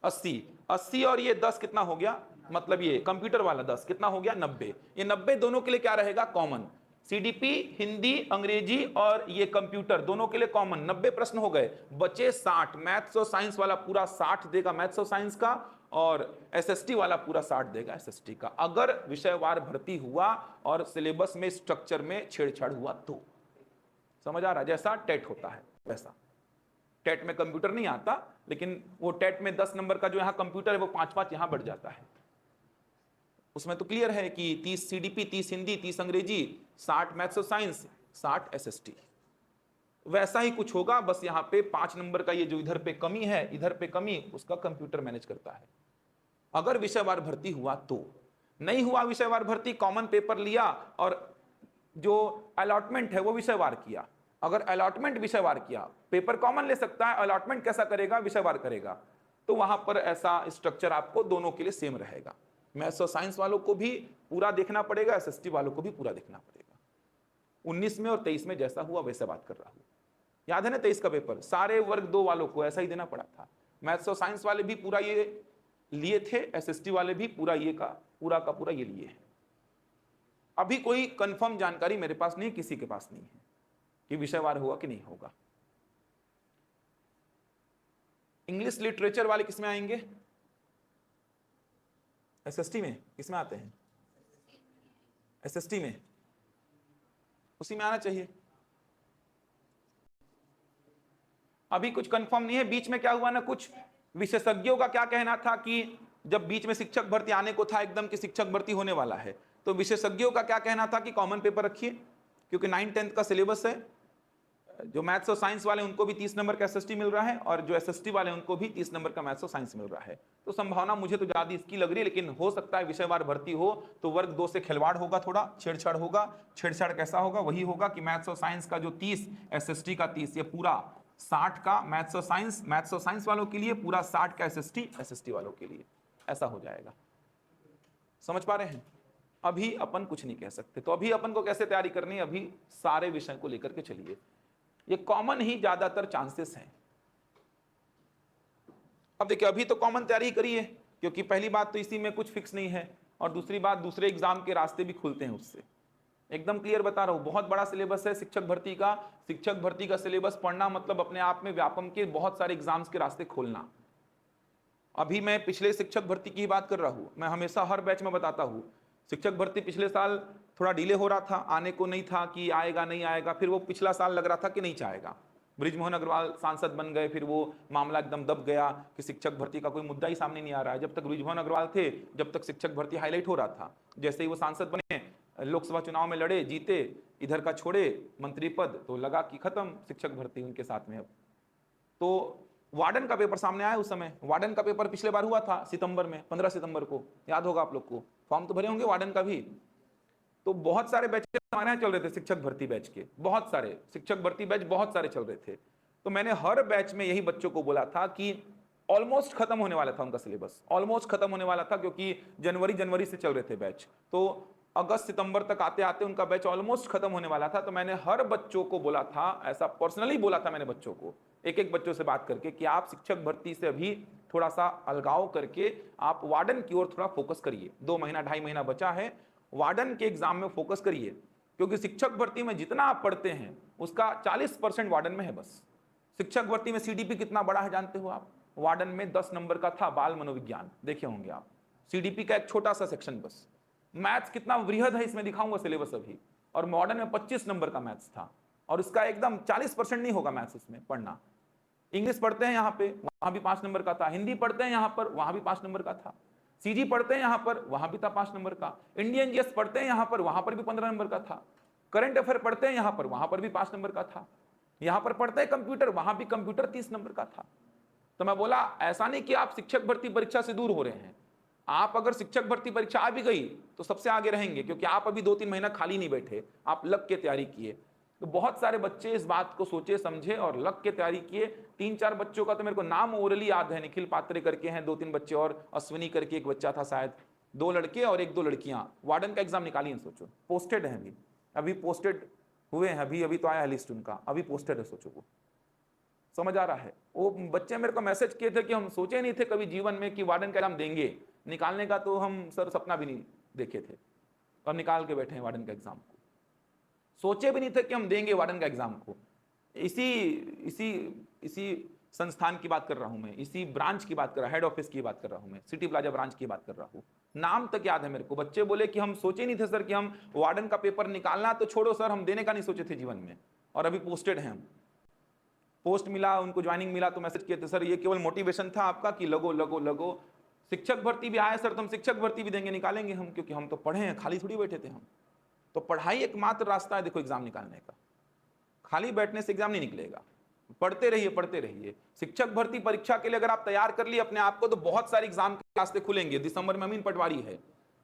80। 80 और ये 10 कितना हो गया? मतलब ये कंप्यूटर वाला 10 कितना हो गया? 90। ये 90 दोनों के लिए क्या रहेगा? कॉमन। सीडीपी, हिंदी, अंग्रेजी और ये कंप्यूटर दोनों के लिए कॉमन। 90 प्रश्न हो गए, बचे 60। मैथ्स और साइंस वाला पूरा 60 देगा मैथ्स और साइंस का और एसएसटी वाला पूरा 60 देगा एसएसटी का। अगर विषयवार भर्ती हुआ और सिलेबस में स्ट्रक्चर में छेड़छाड़ हुआ तो। समझ आ रहा है? जैसा टेट होता है वैसा। टेट में कंप्यूटर नहीं आता, लेकिन वो टेट में 10 नंबर का जो यहां कंप्यूटर है वो 5-5 यहां बढ़ जाता है। उसमें तो क्लियर है कि 30 सीडीपी, 30 हिंदी, 30 अंग्रेजी, 60 मैथ्स और साइंस, 60 एसएसटी। वैसा ही कुछ होगा, बस यहां पे 5 नंबर का ये जो इधर पे कमी है, इधर पे कमी, उसका कंप्यूटर मैनेज करता है। अगर विषयवार भर्ती हुआ तो। नहीं हुआ विषयवार भर्ती, कॉमन पेपर लिया और जो अलॉटमेंट है वो विषयवार किया। अगर अलॉटमेंट विषयवार किया, पेपर कॉमन ले सकता है, अलॉटमेंट कैसा करेगा? विषयवार करेगा। तो वहां पर ऐसा स्ट्रक्चर आपको दोनों के लिए सेम रहेगा। मैथ्स और साइंस वालों को भी पूरा देखना पड़ेगा, एसएसटी वालों को भी पूरा देखना पड़ेगा। 19 में और 23 में जैसा हुआ वैसा बात कर रहा हूं। याद है ना 23 का पेपर? सारे वर्ग 2 वालों को ऐसा ही देना पड़ा था। मैथ्स और साइंस वाले भी पूरा ये लिए थे, एसएसटी वाले भी पूरा ये का पूरा ये लिए हैं। अभी कोई कंफर्म जानकारी मेरे पास नहीं, किसी के पास नहीं है कि विषयवार होगा कि नहीं होगा। इंग्लिश लिटरेचर वाले किसमें आएंगे? एसएसटी में। किसमें आते हैं? एसएसटी में। उसी में आना चाहिए। अभी कुछ कंफर्म नहीं है। बीच में क्या हुआ ना, कुछ विशेषज्ञों का क्या कहना था कि जब बीच में शिक्षक भर्ती आने को था एकदम कि शिक्षक भर्ती होने वाला है, तो विशेषज्ञों का क्या कहना था कि कॉमन पेपर रखिए, क्योंकि 9-10 का सिलेबस है, जो मैथ्स और साइंस वाले उनको भी 30 नंबर का एसएसटी मिल रहा है, और जो एसएसटी वाले उनको भी 30 नंबर का मैथ्स और साइंस मिल रहा है। तो संभावना मुझे तो ज्यादा इसकी लग रही है, लेकिन हो सकता है विषयवार भर्ती हो तो वर्ग 2 से खिलवाड़ होगा, थोड़ा छेड़छाड़ होगा। छेड़छाड़ कैसा होगा? वही होगा कि मैथ्स और साइंस का जो 30, एसएसटी का 30, ये पूरा 60 का मैथ्स और साइंस वालों के लिए, पूरा 60 का एसएसटी वालों के लिए, ऐसा हो जाएगा। समझ पा रहे हैं? अभी अपन कुछ नहीं कह सकते, तो अभी अपन को कैसे तैयारी करनी है? अभी सारे विषय को लेकर के चलिए, ये कॉमन ही ज्यादातर चांसेस हैं। अब देखिए, अभी तो कॉमन तैयारी करिए, क्योंकि पहली बात तो इसी में कुछ फिक्स नहीं है, और दूसरी बात दूसरे एग्जाम के रास्ते भी खुलते हैं उससे। एकदम क्लियर बता रहा हूं, बहुत बड़ा सिलेबस है शिक्षक भर्ती का। शिक्षक भर्ती का सिलेबस पढ़ना मतलब अपने आप में व्यापम के बहुत सारे एग्जाम्स के रास्ते खोलना। अभी मैं पिछले शिक्षक भर्ती की बात कर रहा हूं, मैं हमेशा हर बैच में बताता हूं, शिक्षक भर्ती पिछले साल थोड़ा डिले हो रहा था, आने को नहीं था कि आएगा नहीं आएगा, फिर वो पिछला साल लग रहा था कि नहीं चाहेगा, बृजमोहन अग्रवाल सांसद बन गए, फिर वो मामला एकदम दब गया कि शिक्षक भर्ती का कोई मुद्दा ही सामने नहीं आ रहा है। जब तक बृजमोहन अग्रवाल थे, जब तक शिक्षक भर्ती हाईलाइट हो रहा था। जैसे ही वो सांसद बने, लोकसभा चुनाव में लड़े, जीते, इधर का छोड़े मंत्री पद, तो लगा कि खत्म शिक्षक भर्ती उनके साथ में। अब तो वार्डन का पेपर सामने आया उस समय। वार्डन का पेपर पिछले बार हुआ था सितंबर में, 15 सितंबर को, याद होगा आप लोग को। फॉर्म तो भरे होंगे वार्डन का भी। तो बहुत सारे बैच हमारे यहाँ चल रहे थे शिक्षक भर्ती बैच के, बहुत सारे शिक्षक भर्ती बैच बहुत सारे चल रहे थे। तो मैंने हर बैच में यही बच्चों को बोला था कि ऑलमोस्ट खत्म होने वाला था उनका सिलेबस, ऑलमोस्ट खत्म होने वाला था, क्योंकि जनवरी से चल रहे थे बैच। तो अगस्त सितंबर तक आते आते उनका बैच ऑलमोस्ट खत्म होने वाला था। तो मैंने हर बच्चों को बोला था, ऐसा पर्सनली बोला था मैंने बच्चों को, एक एक बच्चों से बात करके, कि आप शिक्षक भर्ती से अभी थोड़ा सा अलगाव करके आप वार्डन की ओर थोड़ा फोकस करिए। 2 महीना 2.5 महीना बचा है, वार्डन के एग्जाम में फोकस करिए, क्योंकि शिक्षक भर्ती में जितना आप पढ़ते हैं उसका 40% वार्डन में है बस। शिक्षक भर्ती में सीडीपी कितना बड़ा है जानते हो आप? वार्डन में 10 नंबर का था बाल मनोविज्ञान, देखे होंगे आप, सीडीपी का एक छोटा सा सेक्शन बस। मैथ्स कितना वृहद है इसमें दिखाऊंगा सिलेबस अभी, और मॉडर्न में 25 नंबर का मैथ्स था, और इसका एकदम 40% नहीं होगा मैथ्स इसमें पढ़ना। इंग्लिश पढ़ते हैं यहाँ पे, वहां भी 5 नंबर का था। हिंदी पढ़ते हैं यहाँ पर, वहां भी 5 नंबर का था। सीजी पढ़ते हैं यहाँ पर, वहां भी था 5 नंबर का। इंडियन जीएस पढ़ते हैं यहाँ पर, वहां पर भी 15 नंबर का था। करंट अफेयर पढ़ते हैं यहाँ पर, वहां पर भी 5 नंबर का था। यहाँ पर पढ़ते हैं कंप्यूटर, वहां भी कंप्यूटर 30 नंबर का था। तो मैं बोला, ऐसा नहीं कि आप शिक्षक भर्ती परीक्षा से दूर हो रहे हैं, आप अगर शिक्षक भर्ती परीक्षा आ भी गई तो सबसे आगे रहेंगे, क्योंकि आप अभी 2-3 महीना खाली नहीं बैठे, आप लग के तैयारी किए। तो बहुत सारे बच्चे इस बात को सोचे समझे और लग के तैयारी किए। 3-4 बच्चों का तो मेरे को नाम ओरली याद है, निखिल पात्रे करके हैं, 2-3 बच्चे, और अश्विनी करके एक बच्चा था शायद, 2 लड़के और 1-2 लड़कियां। वार्डन का एग्जाम निकालिए, सोचो, पोस्टेड है अभी, अभी पोस्टेड हुए हैं, अभी तो आया है लिस्ट उनका, अभी पोस्टेड है, सोचो। वो समझ आ रहा है? वो बच्चे मेरे को मैसेज किए थे कि हम सोचे नहीं थे कभी जीवन में कि वार्डन का एग्जाम देंगे, निकालने का तो हम सर सपना भी नहीं देखे थे, और निकाल के बैठे हैं वार्डन का एग्जाम को। सोचे भी नहीं थे कि हम देंगे वार्डन का एग्जाम को। इसी इसी इसी संस्थान की बात कर रहा हूं मैं, इसी ब्रांच की बात कर रहा हूं, हेड ऑफिस की बात कर रहा हूं मैं, सिटी प्लाजा ब्रांच की बात कर रहा हूं। नाम तक याद है मेरे को। बच्चे बोले कि हम सोचे नहीं थे सर कि हम वार्डन का पेपर निकालना तो छोड़ो सर, हम देने का नहीं सोचे थे जीवन में, और अभी पोस्टेड हैं हम। पोस्ट मिला, उनको ज्वाइनिंग मिला, तो मैसेज किए थे, सर ये केवल मोटिवेशन था आपका कि लगो लगो लगो, शिक्षक भर्ती भी आया सर तो हम शिक्षक भर्ती भी देंगे, निकालेंगे हम, क्योंकि हम तो पढ़े हैं, खाली थोड़ी बैठे थे हम। तो पढ़ाई एकमात्र रास्ता है देखो एग्जाम निकालने का, खाली बैठने से एग्जाम नहीं निकलेगा। पढ़ते रहिए, पढ़ते रहिए। शिक्षक भर्ती परीक्षा के लिए अगर आप तैयार कर लिए अपने आप को, तो बहुत सारे एग्जाम के रास्ते खुलेंगे। दिसंबर में अमीन पटवारी है,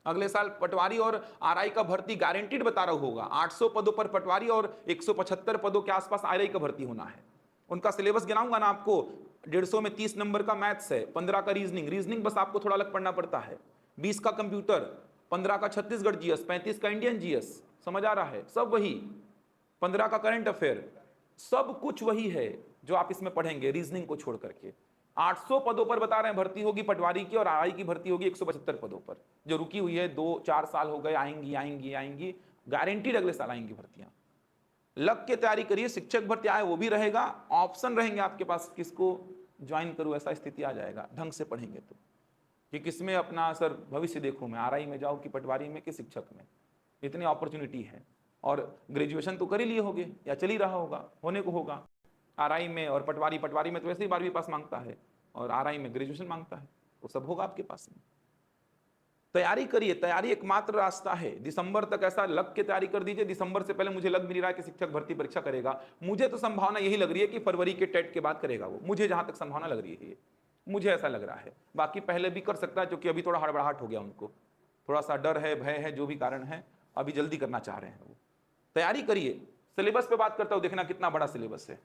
अगले साल पटवारी और आरआई का भर्ती गारंटीड बता रहा होगा। 800 पदों पर पटवारी और 175 पदों के आसपास आरआई का भर्ती होना है। उनका सिलेबस गिनाऊंगा ना आपको। 150 में 30 नंबर का मैथ्स है, 15 का रीजनिंग बस आपको थोड़ा अलग पढ़ना पड़ता है, 20 का कंप्यूटर, 15 का छत्तीसगढ़ जीएस, 35 का इंडियन जीएस, समझ आ रहा है? सब वही, 15 का करंट अफेयर, सब कुछ वही है जो आप इसमें पढ़ेंगे रीजनिंग को छोड़ करके। 800 पदों पर बता रहे हैं भर्ती होगी पटवारी की, और आरआई की भर्ती होगी 175 पदों पर, जो रुकी हुई है। 2-4 साल हो गए, आएंगी आएंगी आएंगी, गारंटीड अगले साल आएंगी भर्तियां। लग के तैयारी करिए। शिक्षक भर्ती आए वो भी रहेगा, ऑप्शन रहेंगे आपके पास किसको ज्वाइन करूं, ऐसा स्थिति आ जाएगा ढंग से पढ़ेंगे तो, कि किसमें अपना सर भविष्य देखूं, मैं आरआई में जाऊं कि पटवारी में कि शिक्षक में। इतनी अपॉर्चुनिटी है, और ग्रेजुएशन तो कर ही लिए होगे या चल ही रहा होगा, होने को होगा आरआई में और पटवारी में तो वैसे ही 12वीं पास मांगता है, और आरआई में ग्रेजुएशन मांगता है, वो सब होगा आपके पास में। तैयारी करिए, तैयारी एकमात्र रास्ता है। दिसंबर तक ऐसा लग के तैयारी कर दीजिए, दिसंबर से पहले मुझे लग भी नहीं रहा है कि शिक्षक भर्ती परीक्षा करेगा। मुझे तो संभावना यही लग रही है कि फरवरी के टेट के बाद करेगा वो, मुझे जहां तक संभावना लग रही है, मुझे ऐसा लग रहा है। बाकी पहले भी कर सकता है, क्योंकि अभी थोड़ा हड़बड़ाहट हो गया उनको, थोड़ा सा डर है, भय है, जो भी कारण है, अभी जल्दी करना चाह रहे हैं वो। तैयारी करिए। सिलेबस पे बात करता हूं, देखना कितना बड़ा सिलेबस है।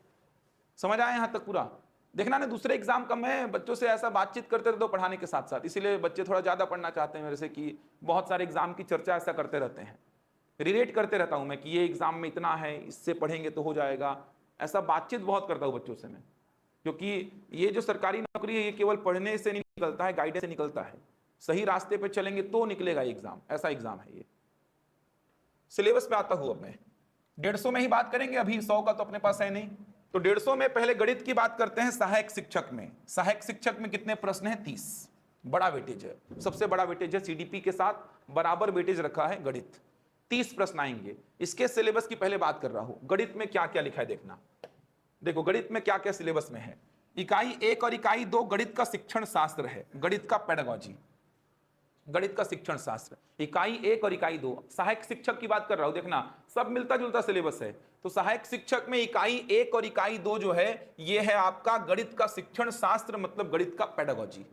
समझ आया यहां तक पूरा? देखना ना, दूसरे एग्जाम का मैं बच्चों से ऐसा बातचीत करते रहते हो पढ़ाने के साथ साथ, इसीलिए बच्चे थोड़ा ज्यादा पढ़ना चाहते हैं मेरे से, कि बहुत सारे एग्जाम की चर्चा ऐसा करते रहते हैं, रिलेट करते रहता हूं मैं कि ये एग्जाम में इतना है, इससे पढ़ेंगे तो हो जाएगा। ऐसा बातचीत बहुत करता हूं बच्चों से मैं, क्योंकि ये जो सरकारी नौकरी है ये केवल पढ़ने से नहीं निकलता है, गाइडेंस से निकलता है। सही रास्ते पे चलेंगे तो निकलेगा एग्जाम, ऐसा एग्जाम है ये। सिलेबस पे आता हूं अब मैं, 150 में ही बात करेंगे, अभी 100 का तो अपने पास है नहीं। तो 150 में पहले गणित की बात करते हैं। सहायक शिक्षक में, सहायक शिक्षक में कितने प्रश्न हैं? 30। बड़ा वेटेज है, सबसे बड़ा वेटेज है, सीडीपी के साथ बराबर वेटेज रखा है गणित। 30 प्रश्न आएंगे। इसके सिलेबस की पहले बात कर रहा हूं, गणित में क्या क्या लिखा है देखना। देखो गणित में क्या क्या सिलेबस में है। इकाई 1 और इकाई 2 गणित का शिक्षण शास्त्र है, गणित का पेडागोजी, गणित का शिक्षण शास्त्र। इकाई 1 और इकाई 2 सहायक शिक्षक की बात कर रहा हूं, देखना सब मिलता जुलता सिलेबस है। तो सहायक शिक्षक में इकाई 1 और इकाई 2 जो है, ये है आपका गणित का शिक्षण शास्त्र, मतलब गणित का पेडागोजी,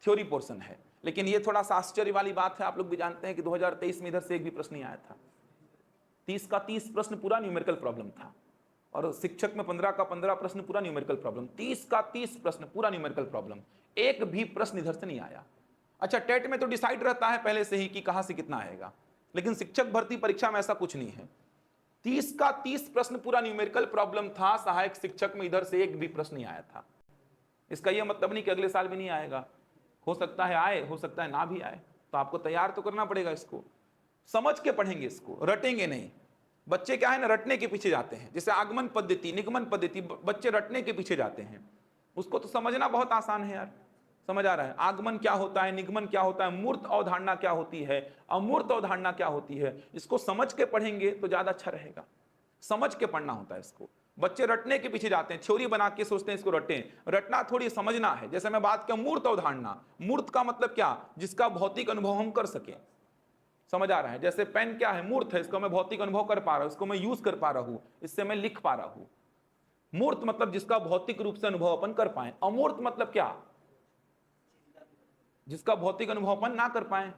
थ्योरी पोर्शन है। लेकिन ये थोड़ा सा आश्चर्य वाली बात है, आप लोग भी जानते हैं कि 2023 में इधर से एक भी प्रश्न नहीं आया था। 30 का 30 प्रश्न पूरा न्यूमेरिकल प्रॉब्लम था, और शिक्षक में 15 का 15 प्रश्न पूरा न्यूमेरिकल प्रॉब्लम, 30 का 30 प्रश्न पूरा न्यूमेरिकल प्रॉब्लम, एक भी प्रश्न इधर से नहीं आया। अच्छा, टेट में तो डिसाइड रहता है पहले से ही कि कहां से कितना आएगा, लेकिन शिक्षक भर्ती परीक्षा में ऐसा कुछ नहीं है। 30 का 30 प्रश्न पूरा न्यूमेरिकल प्रॉब्लम था, सहायक शिक्षक में इधर से एक भी प्रश्न नहीं आया था। इसका यह मतलब नहीं कि अगले साल भी नहीं आएगा, हो सकता है आए, हो सकता है ना भी आए। तो आपको तैयार तो करना पड़ेगा, इसको समझ के पढ़ेंगे, इसको रटेंगे नहीं। बच्चे क्या है ना, रटने के पीछे जाते हैं, जैसे आगमन पद्धति, निगमन पद्धति, बच्चे रटने के पीछे जाते हैं। उसको तो समझना बहुत आसान है यार, समझ आ रहा है? आगमन क्या होता है, निगमन क्या होता है, मूर्त अवधारणा क्या होती है, अमूर्त अवधारणा क्या होती है, इसको समझ के पढ़ेंगे तो ज्यादा अच्छा रहेगा। समझ के पढ़ना होता है इसको। बच्चे रटने के पीछे जाते हैं, थ्योरी बना के सोचते हैं इसको रटें। रटना थोड़ी समझना है। जैसे मैं बात किया मूर्त अवधारणा, मूर्त का मतलब क्या? जिसका भौतिक अनुभव हम कर सकें। समझ आ रहा है? जैसे पेन क्या है? मूर्त है, इसको मैं भौतिक अनुभव कर पा रहा हूं, इसको मैं यूज कर पा रहा हूं, इससे मैं लिख पा रहा हूं। मूर्त मतलब जिसका भौतिक रूप से अनुभव अपन कर पाए। अमूर्त मतलब क्या? जिसका भौतिक अनुभव अपन ना कर पाए।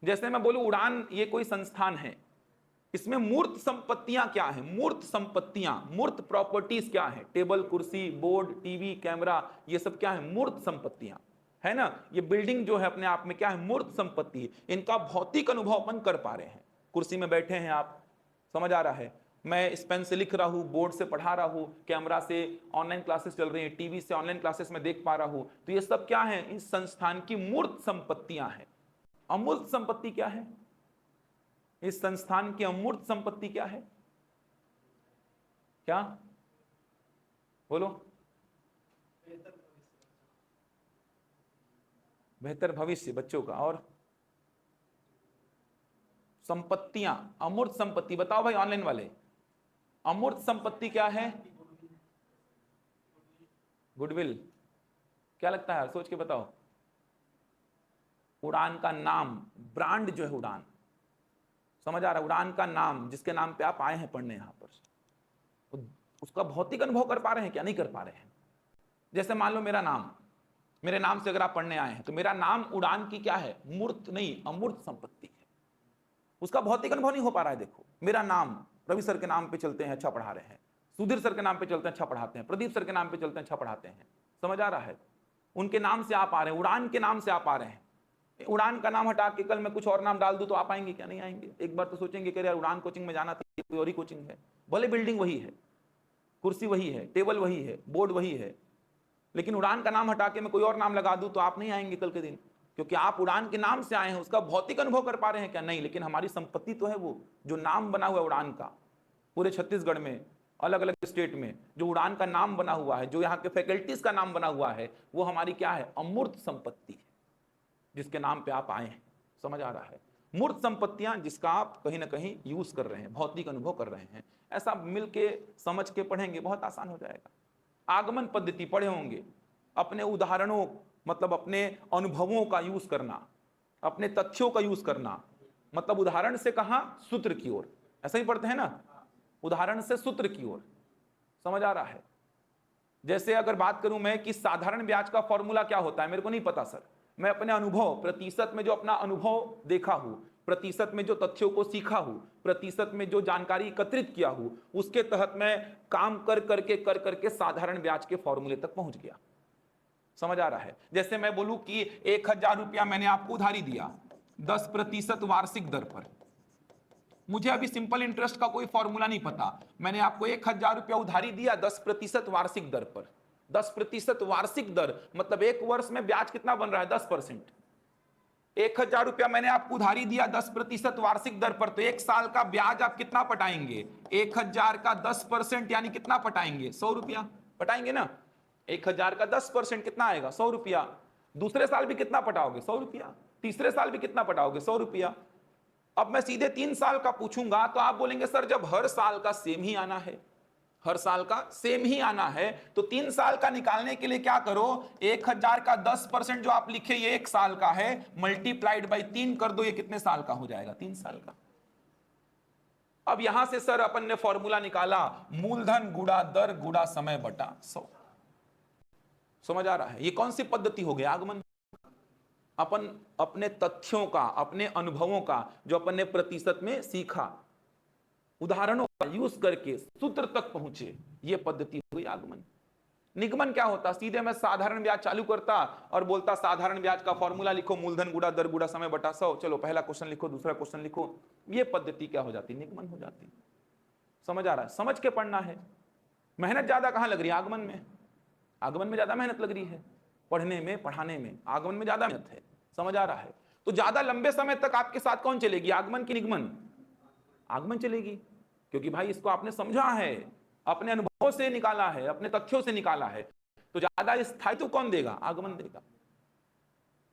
जैसे मैं बोलूं उड़ान ये कोई संस्थान है, इसमें मूर्त संपत्तियां क्या है? मूर्त संपत्तियां, मूर्त प्रॉपर्टीज क्या है? टेबल, कुर्सी, बोर्ड, टीवी, कैमरा, ये सब क्या है? मूर्त संपत्तियां है ना। ये बिल्डिंग जो है अपने आप में क्या है? मूर्त संपत्ति है। इनका भौतिक अनुभव अपन कर पा रहे हैं। कुर्सी में बैठे हैं आप, समझ आ रहा है? मैं इस पेन से लिख रहा हूं, बोर्ड से पढ़ा रहा हूं, कैमरा से ऑनलाइन क्लासेस चल रही हैं, टीवी से ऑनलाइन क्लासेस में देख पा रहा हूं। तो ये सब क्या है? इस संस्थान की मूर्त संपत्तियां हैं। अमूर्त संपत्ति क्या है? इस संस्थान की अमूर्त संपत्ति क्या है? क्या बोलो? बेहतर भविष्य बच्चों का। और संपत्तियां, अमूर्त संपत्ति बताओ भाई ऑनलाइन वाले, अमूर्त संपत्ति क्या है? गुडविल। क्या लगता है यार, सोच के बताओ। उड़ान का नाम, ब्रांड जो है उड़ान, समझ आ रहा है? उड़ान का नाम, जिसके नाम पे आप आए हैं पढ़ने यहां पर, तो उसका भौतिक अनुभव कर पा रहे हैं क्या? नहीं कर पा रहे हैं। जैसे मान लो मेरा नाम, मेरे नाम से अगर आप पढ़ने आए हैं, तो मेरा नाम उड़ान की क्या है? मूर्त नहीं, अमूर्त संपत्ति है। उसका भौतिक अनुभव नहीं हो पा रहा है। देखो मेरा नाम, रवि सर के नाम पे चलते हैं, अच्छा पढ़ा रहे हैं, सुधीर सर के नाम पे चलते हैं, अच्छा पढ़ाते हैं, प्रदीप सर के नाम पे चलते हैं, अच्छा पढ़ाते हैं। समझ आ रहा है? उनके नाम से आप आ रहे हैं, उड़ान के नाम से आप आ रहे हैं। उड़ान का नाम हटा के कल मैं कुछ और नाम डाल दूं तो आप आएंगे क्या? नहीं आएंगे। एक बार तो सोचेंगे कि यार उड़ान कोचिंग में जाना था, कोई और ही कोचिंग है। भले बिल्डिंग वही है, कुर्सी वही है, टेबल वही है, बोर्ड वही है, लेकिन उड़ान का नाम हटा के मैं कोई और नाम लगा दूं तो आप नहीं आएंगे कल के दिन, क्योंकि आप उड़ान के नाम से आए हैं। उसका भौतिक अनुभव कर पा रहे हैं क्या? नहीं। लेकिन हमारी संपत्ति तो है वो, जो नाम बना हुआ है उड़ान का, पूरे छत्तीसगढ़ में, अलग अलग स्टेट में जो उड़ान का नाम बना हुआ है, जो यहाँ के फैकल्टीज का नाम बना हुआ है, वो हमारी क्या है? अमूर्त संपत्ति है, जिसके नाम पे आप आए हैं। समझ आ रहा है? मूर्त संपत्तियां जिसका आप कहीं ना कहीं यूज कर रहे हैं, भौतिक अनुभव कर रहे हैं। ऐसा मिलके समझ के पढ़ेंगे, बहुत आसान हो जाएगा। आगमन पद्धति पढ़े होंगे, अपने उदाहरणों मतलब अपने अनुभवों का यूज करना, अपने तथ्यों का यूज करना, मतलब उदाहरण से कहां, सूत्र की ओर। ऐसा ही पढ़ते हैं ना, उदाहरण से सूत्र की ओर। समझ आ रहा है? जैसे अगर बात करूं मैं कि साधारण ब्याज का फॉर्मूला क्या होता है, मेरे को नहीं पता सर, मैं अपने अनुभव, प्रतिशत में जो अपना अनुभव देखा हूं, प्रतिशत में जो तथ्यों को सीखा हूं, प्रतिशत में जो जानकारी एकत्रित किया हूं, उसके तहत मैं काम कर करके साधारण ब्याज के फॉर्मूले तक पहुंच गया। समझ आ रहा है? जैसे मैं बोलूं कि 1,000 रुपया मैंने आपको उधारी दिया 10% वार्षिक दर पर, मुझे अभी सिंपल इंटरेस्ट का कोई फॉर्मूला नहीं पता, मैंने आपको 1,000 रुपया उधारी दिया 10% वार्षिक दर पर। 10% वार्षिक दर मतलब एक वर्ष में ब्याज कितना बन रहा है, 10%। 1,000 रुपया मैंने आपको उधारी दिया 10% वार्षिक दर पर, तो एक साल का ब्याज आप कितना पटाएंगे, 1,000 का 10% यानी कितना पटाएंगे, 100 रुपया पटाएंगे ना। 1,000 का 10% कितना आएगा, 100 रुपया। दूसरे साल भी कितना पटाओगे, 100 रुपया। तीसरे साल भी कितना पटाओगे, 100 रुपया। अब मैं सीधे 3 साल का पूछूंगा तो आप बोलेंगे सर जब हर साल का सेम ही आना है, हर साल का सेम ही आना है, तो 3 साल का निकालने के लिए क्या करो, 1,000 का 10% जो आप लिखे ये 1 साल का है, मल्टीप्लाइड बाई 3 कर दो, ये कितने साल का हो जाएगा, 3 साल का। अब यहां से सर अपन ने फॉर्मूला निकाला, मूलधन गुणा दर गुणा समय बटा 100। समझ आ रहा है? ये कौन सी पद्धति हो गई, आगमन। अपन अपने तथ्यों का, अपने अनुभवों का जो अपन ने प्रतिशत में सीखा, उदाहरणों का यूज करके सूत्र तक पहुंचे, यह पद्धति हुई आगमन। निगमन क्या होता, सीधे मैं साधारण ब्याज चालू करता और बोलता साधारण ब्याज का फॉर्मूला लिखो, मूलधन गुणा दर गुणा समय बटा 100, चलो पहला क्वेश्चन लिखो, दूसरा क्वेश्चन लिखो। यह पद्धति क्या हो जाती, निगमन हो जाती। समझ आ रहा है? समझ के पढ़ना है। मेहनत ज्यादा कहां लग रही है, आगमन में। आगमन में ज्यादा मेहनत लग रही है, पढ़ने में, पढ़ाने में आगमन में ज्यादा मेहनत है। समझ आ रहा है? तो ज्यादा लंबे समय तक आपके साथ कौन चलेगी, आगमन की निगमन? आगमन चलेगी, क्योंकि भाई इसको आपने समझा है, अपने अनुभव से निकाला है, अपने तथ्यों से निकाला है, तो ज्यादा स्थायित्व कौन देगा, आगमन देगा।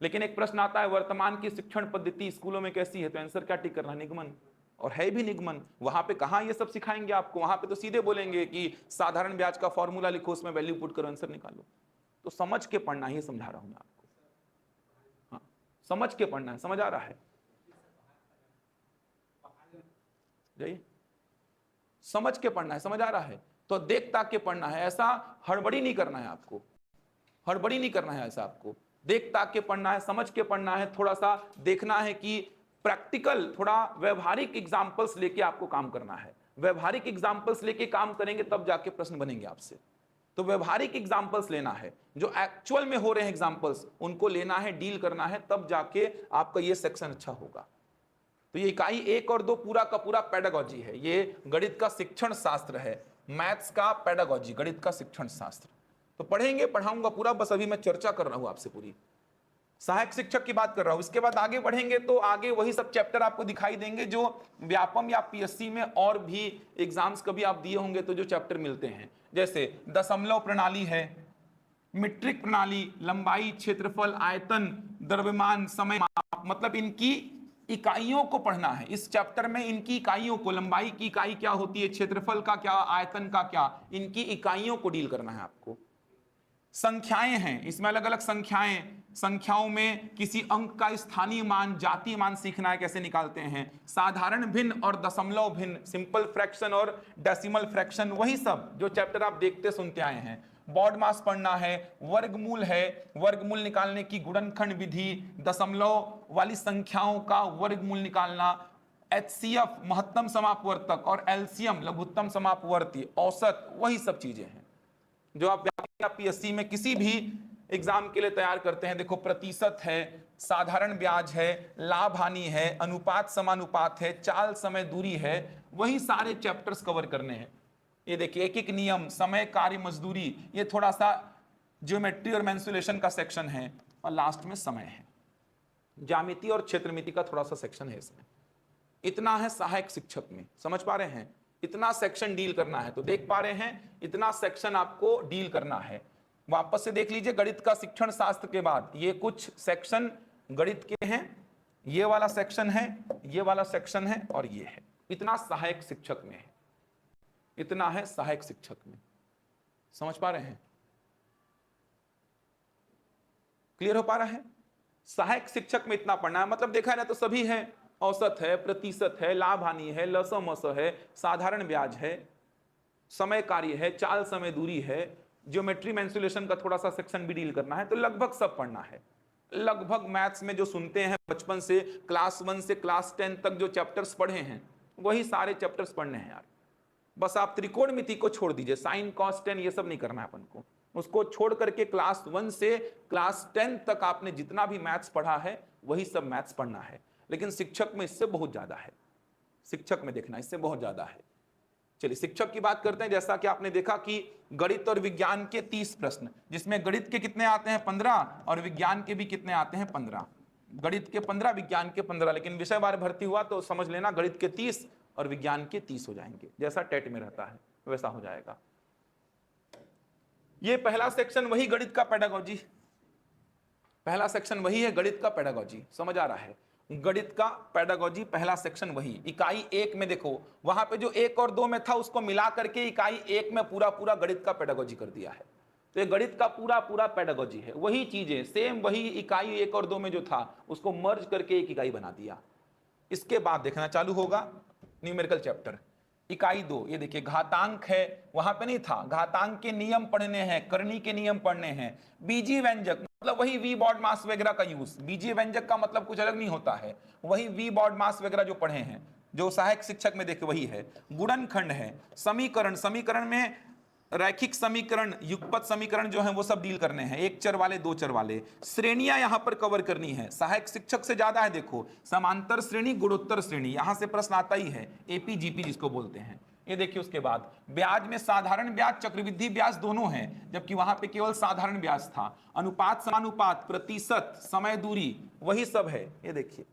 लेकिन एक प्रश्न आता है, वर्तमान की शिक्षण पद्धति स्कूलों में कैसी है, तो आंसर क्या टिक करना, निगमन। और है भी निगमन। वहां पे कहां ये सब सिखाएंगे आपको, वहां पे तो सीधे बोलेंगे कि साधारण ब्याज का फॉर्मूला लिखो, उसमें वैल्यू पुट करो, आंसर निकालो। तो समझ के पढ़ना ही समझा रहा हूं मैं आपको। हाँ, समझ के पढ़ना है। समझ आ रहा है? जाइए, समझ के पढ़ना है। समझ आ रहा है? तो देख ताक के पढ़ना है, ऐसा हड़बड़ी नहीं करना है आपको, हड़बड़ी नहीं करना है ऐसा आपको। देख ताक के पढ़ना है, समझ के पढ़ना है, थोड़ा सा देखना है कि प्रैक्टिकल, थोड़ा व्यवहारिक एग्जाम्पल्स लेके आपको काम करना है। व्यवहारिक एग्जाम्पल्स लेके काम करेंगे तब जाके प्रश्न बनेंगे आपसे। तो व्यवहारिक एग्जाम्पल्स लेना है, जो एक्चुअल में हो रहे हैं एग्जाम्पल्स, उनको लेना है, डील करना है, तब जाके आपका ये सेक्शन अच्छा होगा। तो ये इकाई 1 और 2 पूरा का पूरा पेडागोजी है, ये गणित का शिक्षण शास्त्र है, मैथ्स का पेडागोजी, गणित का शिक्षण शास्त्र। तो पढ़ेंगे, पढ़ाऊंगा पूरा, बस अभी मैं चर्चा कर रहा हूं आपसे पूरी, सहायक शिक्षक की बात कर रहा हूं। इसके बाद आगे बढ़ेंगे तो आगे वही सब चैप्टर आपको दिखाई देंगे जो व्यापम या पीएससी में और भी एग्जाम्स कभी आप दिए होंगे तो जो चैप्टर मिलते हैं, जैसे दशमलव प्रणाली है, मीट्रिक प्रणाली, लंबाई, क्षेत्रफल, आयतन, द्रव्यमान, समय माप, मतलब इनकी इकाइयों को पढ़ना है। इस चैप्टर में इनकी इकाइयों को, लंबाई की इकाई क्या होती है, क्षेत्रफल का क्या, आयतन का क्या, इनकी इकाइयों को डील करना है आपको। संख्याएं हैं, इसमें अलग अलग संख्याएं, संख्याओं में किसी अंक का स्थानीय मान, जातीय मान सीखना है, कैसे निकालते हैं। साधारण भिन्न और दशमलव भिन्न, सिंपल फ्रैक्शन और डेसिमल फ्रैक्शन, वही सब जो चैप्टर आप देखते सुनते आए हैं। बॉड मास पढ़ना है, वर्गमूल है, वर्गमूल निकालने की गुणनखंड विधि, दशमलव वाली संख्याओं का वर्गमूल निकालना, एचसीएफ महत्तम समापवर्तक और एलसीएम लघुत्तम समापवर्ती, औसत, वही सब चीजें हैं जो आप पीएससी में किसी भी एग्जाम के लिए तैयार करते हैं। देखो, प्रतिशत है, साधारण ब्याज है, लाभ हानि है, अनुपात समानुपात है, चाल समय दूरी है, वही सारे चैप्टर्स कवर करने हैं। ये देखिए, एक एक नियम, समय, कार्य, मजदूरी, ये थोड़ा सा ज्योमेट्री और मेंसुरेशन का सेक्शन है, और लास्ट में समय है, ज्यामिति और क्षेत्रमिति का थोड़ा सा सेक्शन है इसमें। इतना है सहायक शिक्षक में, समझ पा रहे हैं? इतना सेक्शन डील करना है, तो देख पा रहे हैं, इतना सेक्शन आपको डील करना है। वापस से देख लीजिए, गणित का शिक्षण शास्त्र के बाद ये कुछ सेक्शन गणित के हैं, ये वाला सेक्शन है, ये वाला सेक्शन है, और ये है। इतना सहायक शिक्षक में है, इतना है सहायक शिक्षक में। समझ पा रहे हैं? क्लियर हो पा रहा है? सहायक शिक्षक में इतना पढ़ना है, मतलब देखा ना तो सभी है, औसत है, प्रतिशत है, लाभ हानि है, लसमस है, साधारण ब्याज है, समय कार्य है, चाल समय दूरी है, ज्योमेट्री मेंसुलेशन का थोड़ा सा सेक्शन भी डील करना है, तो लगभग सब पढ़ना है। लगभग मैथ्स में जो सुनते हैं बचपन से क्लास 1 से क्लास 10 तक जो चैप्टर्स पढ़े हैं वही सारे चैप्टर्स पढ़ने हैं यार। बस आप त्रिकोणमिति को छोड़ दीजिए, साइन कॉस टेन ये सब नहीं करना है अपन को, उसको छोड़ करके क्लास 1 से क्लास 10 तक आपने जितना भी मैथ्स पढ़ा है वही सब मैथ्स पढ़ना है। लेकिन शिक्षक में इससे बहुत ज्यादा है, शिक्षक में देखना इससे बहुत ज्यादा है। चलिए शिक्षक की बात करते हैं। जैसा कि आपने देखा कि गणित और विज्ञान के 30 प्रश्न, जिसमें गणित के कितने आते हैं 15 और विज्ञान के भी कितने आते हैं 15। गणित के 15 विज्ञान के 15, लेकिन विषय वार भर्ती हुआ तो समझ लेना गणित के 30 और विज्ञान के 30 हो जाएंगे, जैसा टेट में रहता है वैसा हो जाएगा। ये पहला सेक्शन वही गणित का पेडागोजी, पहला सेक्शन वही है गणित का पेडागोजी, समझ आ रहा है? गणित का पेडागोजी पहला सेक्शन वही। इकाई 1 में देखो वहां पे जो 1 और 2 में था उसको मिला करके इकाई 1 में पूरा पूरा गणित का पेडागोजी कर दिया है। तो ये गणित का पूरा पूरा पेडागोजी है, वही चीजें सेम वही इकाई 1 और 2 में जो था उसको मर्ज करके एक इकाई बना दिया। इसके बाद देखना चालू होगा न्यूमेरिकल चैप्टर। इकाई 2 ये देखिए घातांक है, वहां पे नहीं था, घातांक के नियम पढ़ने हैं, करनी के नियम पढ़ने हैं, बीजीय व्यंजक मतलब वही वी बॉड मास वगैरह का यूज, बीजीय व्यंजक का मतलब कुछ अलग नहीं होता है, वही वी बॉड मास वगैरह जो पढ़े हैं जो सहायक शिक्षक में देखे वही है। गुणनखंड है, समीकरण, समीकरण में रैखिक समीकरण, युगपत समीकरण जो है वो सब डील करने हैं, एक चर वाले दो चर वाले। श्रेणियां यहां पर कवर करनी है, सहायक शिक्षक से ज्यादा है। देखो समांतर श्रेणी, गुणोत्तर श्रेणी, यहां से प्रश्न आता ही है, एपीजीपी जिसको बोलते हैं। ये देखिए उसके बाद ब्याज में साधारण ब्याज चक्रवृद्धि ब्याज दोनों हैं, जबकि वहां पे केवल साधारण ब्याज था। अनुपात समानुपात, प्रतिशत, समय दूरी वही सब है। ये देखिए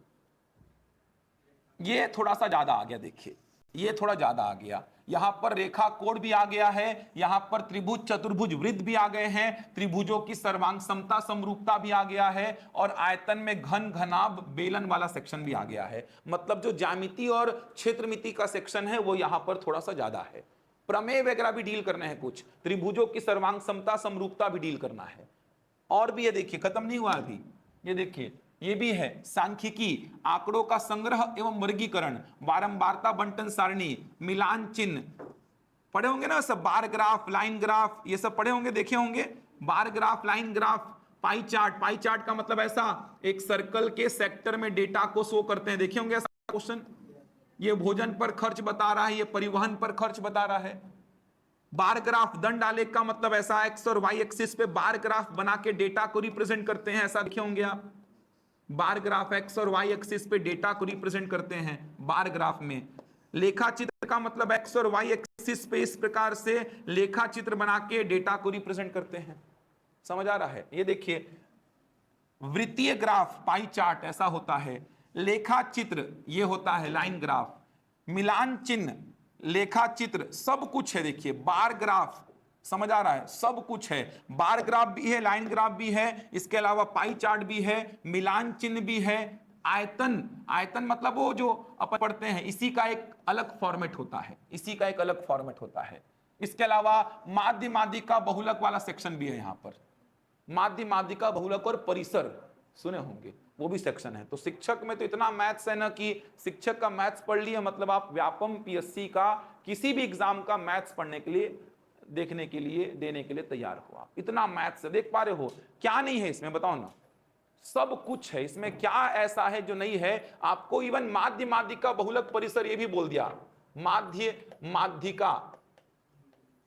ये थोड़ा सा ज्यादा आ गया, देखिए ये थोड़ा ज्यादा आ गया। यहां पर रेखा कोण भी आ गया है, यहां पर त्रिभुज चतुर्भुज वृत्त भी आ गए हैं, त्रिभुजों की सर्वांग समता समरूपता भी आ गया है, और आयतन में घन घनाभ बेलन वाला सेक्शन भी आ गया है। मतलब जो ज्यामिति और क्षेत्रमिति का सेक्शन है वो यहां पर थोड़ा सा ज्यादा है। प्रमेय वगैरह भी डील करने हैं, कुछ त्रिभुजों की सर्वांग समता समरूपता भी डील करना है। और भी ये देखिए खत्म नहीं हुआ अभी, ये देखिए ये भी है सांख्यिकी, आंकड़ों का संग्रह एवं वर्गीकरण, बारंबारता बंटन सारणी, मिलान चिन्ह पढ़े होंगे ना सब, बार ग्राफ, लाइन ग्राफ, ये सब पढ़े होंगे, देखे होंगे। Bar graph, line graph, pie chart, pie chart का मतलब ऐसा एक सर्कल के सेक्टर में डेटा को शो करते हैं, देखे होंगे ऐसा क्वेश्चन। ये भोजन पर खर्च बता रहा है, ये परिवहन पर खर्च बता रहा है। बार ग्राफ, दंड आलेख का मतलब ऐसा एक्स और वाई एक्सिस पे बार ग्राफ बना के डेटा को रिप्रेजेंट करते हैं, ऐसा देखे होंगे आप। बार ग्राफ एक्स और वाई एक्सिस पे डेटा को रिप्रेजेंट करते हैं बार ग्राफ में। लेखा चित्र का मतलब एक्स और वाई एक्सिस पे इस प्रकार से लेखा चित्र बना के डेटा को रिप्रेजेंट करते हैं, समझ आ रहा है? ये देखिए वृत्तीय ग्राफ, पाई चार्ट ऐसा होता है, लेखा चित्र ये होता है लाइन ग्राफ, मिलान चिन्ह, लेखा चित्र, सब कुछ है। देखिए बार ग्राफ, समझ आ रहा है? सब कुछ है, बार ग्राफ भी है, लाइन ग्राफ भी है, इसके अलावा पाई चार्ट भी है, मिलान चिन्ह भी है। आयतन, आयतन मतलब वो जो अपन पढ़ते हैं इसी का एक अलग फॉर्मेट होता है, इसी का एक अलग फॉर्मेट होता है। इसके अलावा माध्य माध्यिका बहुलक वाला सेक्शन भी है यहाँ पर, माध्य माध्यिका बहुलक और परिसर सुने होंगे, वो भी सेक्शन है। तो शिक्षक में तो इतना मैथ्स है ना कि शिक्षक का मैथ्स पढ़ लिया मतलब आप व्यापम पीएससी का किसी भी एग्जाम का मैथ्स पढ़ने के लिए, देखने के लिए, देने के लिए तैयार हो आप। इतना मैथ्स है, देख पा रहे हो? क्या नहीं है इसमें बताओ ना, सब कुछ है इसमें, क्या ऐसा है जो नहीं है? आपको इवन माध्य माध्यिका बहुलक परिसर ये भी बोल दिया, माध्य माध्यिका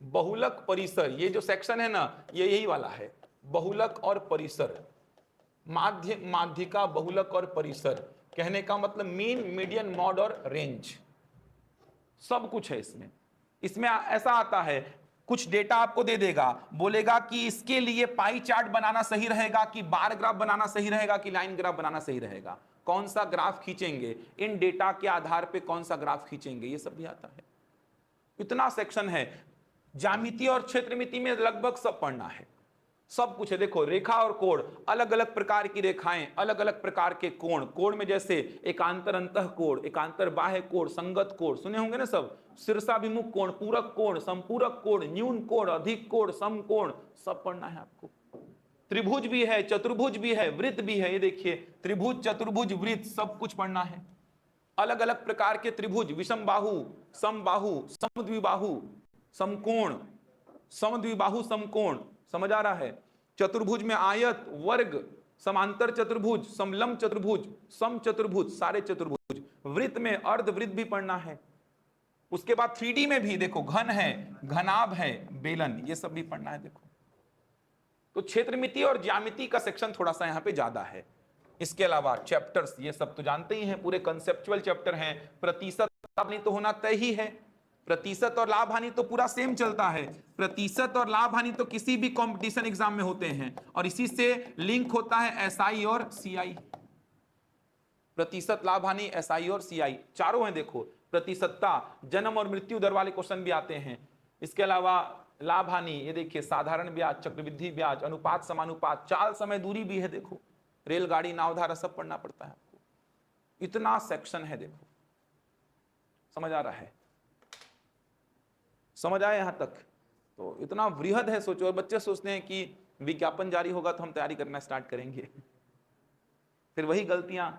बहुलक परिसर, ये जो सेक्शन है ना ये यही वाला है, बहुलक और परिसर, माध्य माध्यिका बहुलक और परिसर। कहने का मतलब मीन, मीडियन, मॉड और रेंज, सब कुछ है इसमें। इसमें ऐसा आता है कुछ डेटा आपको दे देगा, बोलेगा कि इसके लिए पाई चार्ट बनाना सही रहेगा कि बार ग्राफ बनाना सही रहेगा कि लाइन ग्राफ बनाना सही रहेगा, कौन सा ग्राफ खींचेंगे, इन डेटा के आधार पे कौन सा ग्राफ खींचेंगे, ये सब भी आता है। इतना सेक्शन है। ज्यामिति और क्षेत्रमिति में लगभग सब पढ़ना है, सब कुछ है। देखो रेखा और कोण, अलग अलग प्रकार की रेखाएं, अलग अलग प्रकार के कोण, कोण में जैसे एकांतर अंतः कोण, एकांतर बाह्य कोण, संगत कोण सुने होंगे ना सब, शीर्षाभिमुख कोण, पूरक कोण, संपूरक कोण, न्यून कोण, अधिक कोण, सम कोण, सब पढ़ना है आपको। त्रिभुज भी है, चतुर्भुज भी है, वृत्त भी है। ये देखिए त्रिभुज, चतुर्भुज, वृत्त सब कुछ पढ़ना है। अलग अलग प्रकार के त्रिभुज, विषम बाहु, समबाहु, समद्विबाहु, समकोण, समद्विबाहु, समकोण, समझ आ रहा है। चतुर्भुज में आयत, वर्ग, समांतर चतुर्भुज, समलंब चतुर्भुज, सम चतुर्भुज, सारे चतुर्भुज। वृत्त में अर्धवृत्त भी पढ़ना है। उसके बाद 3D में भी देखो, घन है, घनाभ है, बेलन, ये सब भी पढ़ना है। देखो तो क्षेत्रमिति और ज्यामिति का सेक्शन थोड़ा सा यहां पे ज्यादा है। इसके अलावा चैप्टर्स ये सब तो जानते ही हैं, पूरे कंसेप्चुअल चैप्टर हैं। प्रतिशत लाभ हानि तो होना तय ही है। प्रतिशत और लाभ हानि तो पूरा सेम चलता है। प्रतिशत और लाभ हानि तो किसी भी कंपटीशन एग्जाम में होते हैं, और इसी से लिंक होता है एसआई और सीआई। प्रतिशत, लाभ हानि, एसआई और सीआई चारों हैं। देखो प्रतिशतता, जन्म और मृत्यु दर वाले क्वेश्चन भी आते हैं। इसके अलावा लाभ हानि, ये देखिए साधारण ब्याज, चक्रवृद्धि ब्याज, अनुपात समानुपात, चाल समय दूरी भी है। देखो रेलगाड़ी, नावधारा सब पढ़ना पड़ता है आपको। इतना सेक्शन है। देखो समझ आ रहा है? समझ आया यहां तक? तो इतना वृहद है, सोचो। और बच्चे सोचते हैं कि विज्ञापन जारी होगा तो हम तैयारी करना स्टार्ट करेंगे। फिर वही गलतियां,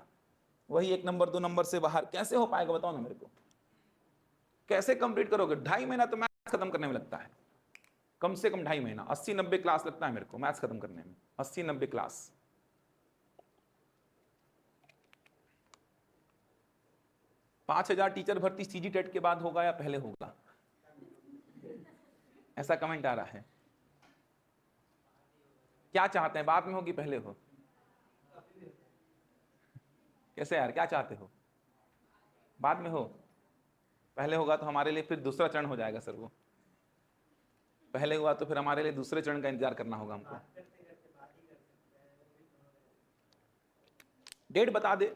वही 1 नंबर 2 नंबर से बाहर। कैसे हो पाएगा बताओ ना मेरे को, कैसे कंप्लीट करोगे? 2.5 महीना तो मैथ्स खत्म करने में लगता है, कम से कम 2.5 महीना। 80-90 क्लास लगता है मेरे को मैथ्स खत्म करने में, 80-90 क्लास। पांच 5,000 टीचर भर्ती सीजी टेट के बाद होगा या पहले होगा? ऐसा कमेंट आ रहा है। क्या चाहते हैं, बाद में हो कि पहले हो? कैसे यार, क्या चाहते हो? बाद में हो? पहले होगा तो हमारे लिए फिर दूसरा चरण हो जाएगा सर। वो पहले हुआ तो फिर हमारे लिए दूसरे चरण का इंतजार करना होगा हमको। डेट बता दे।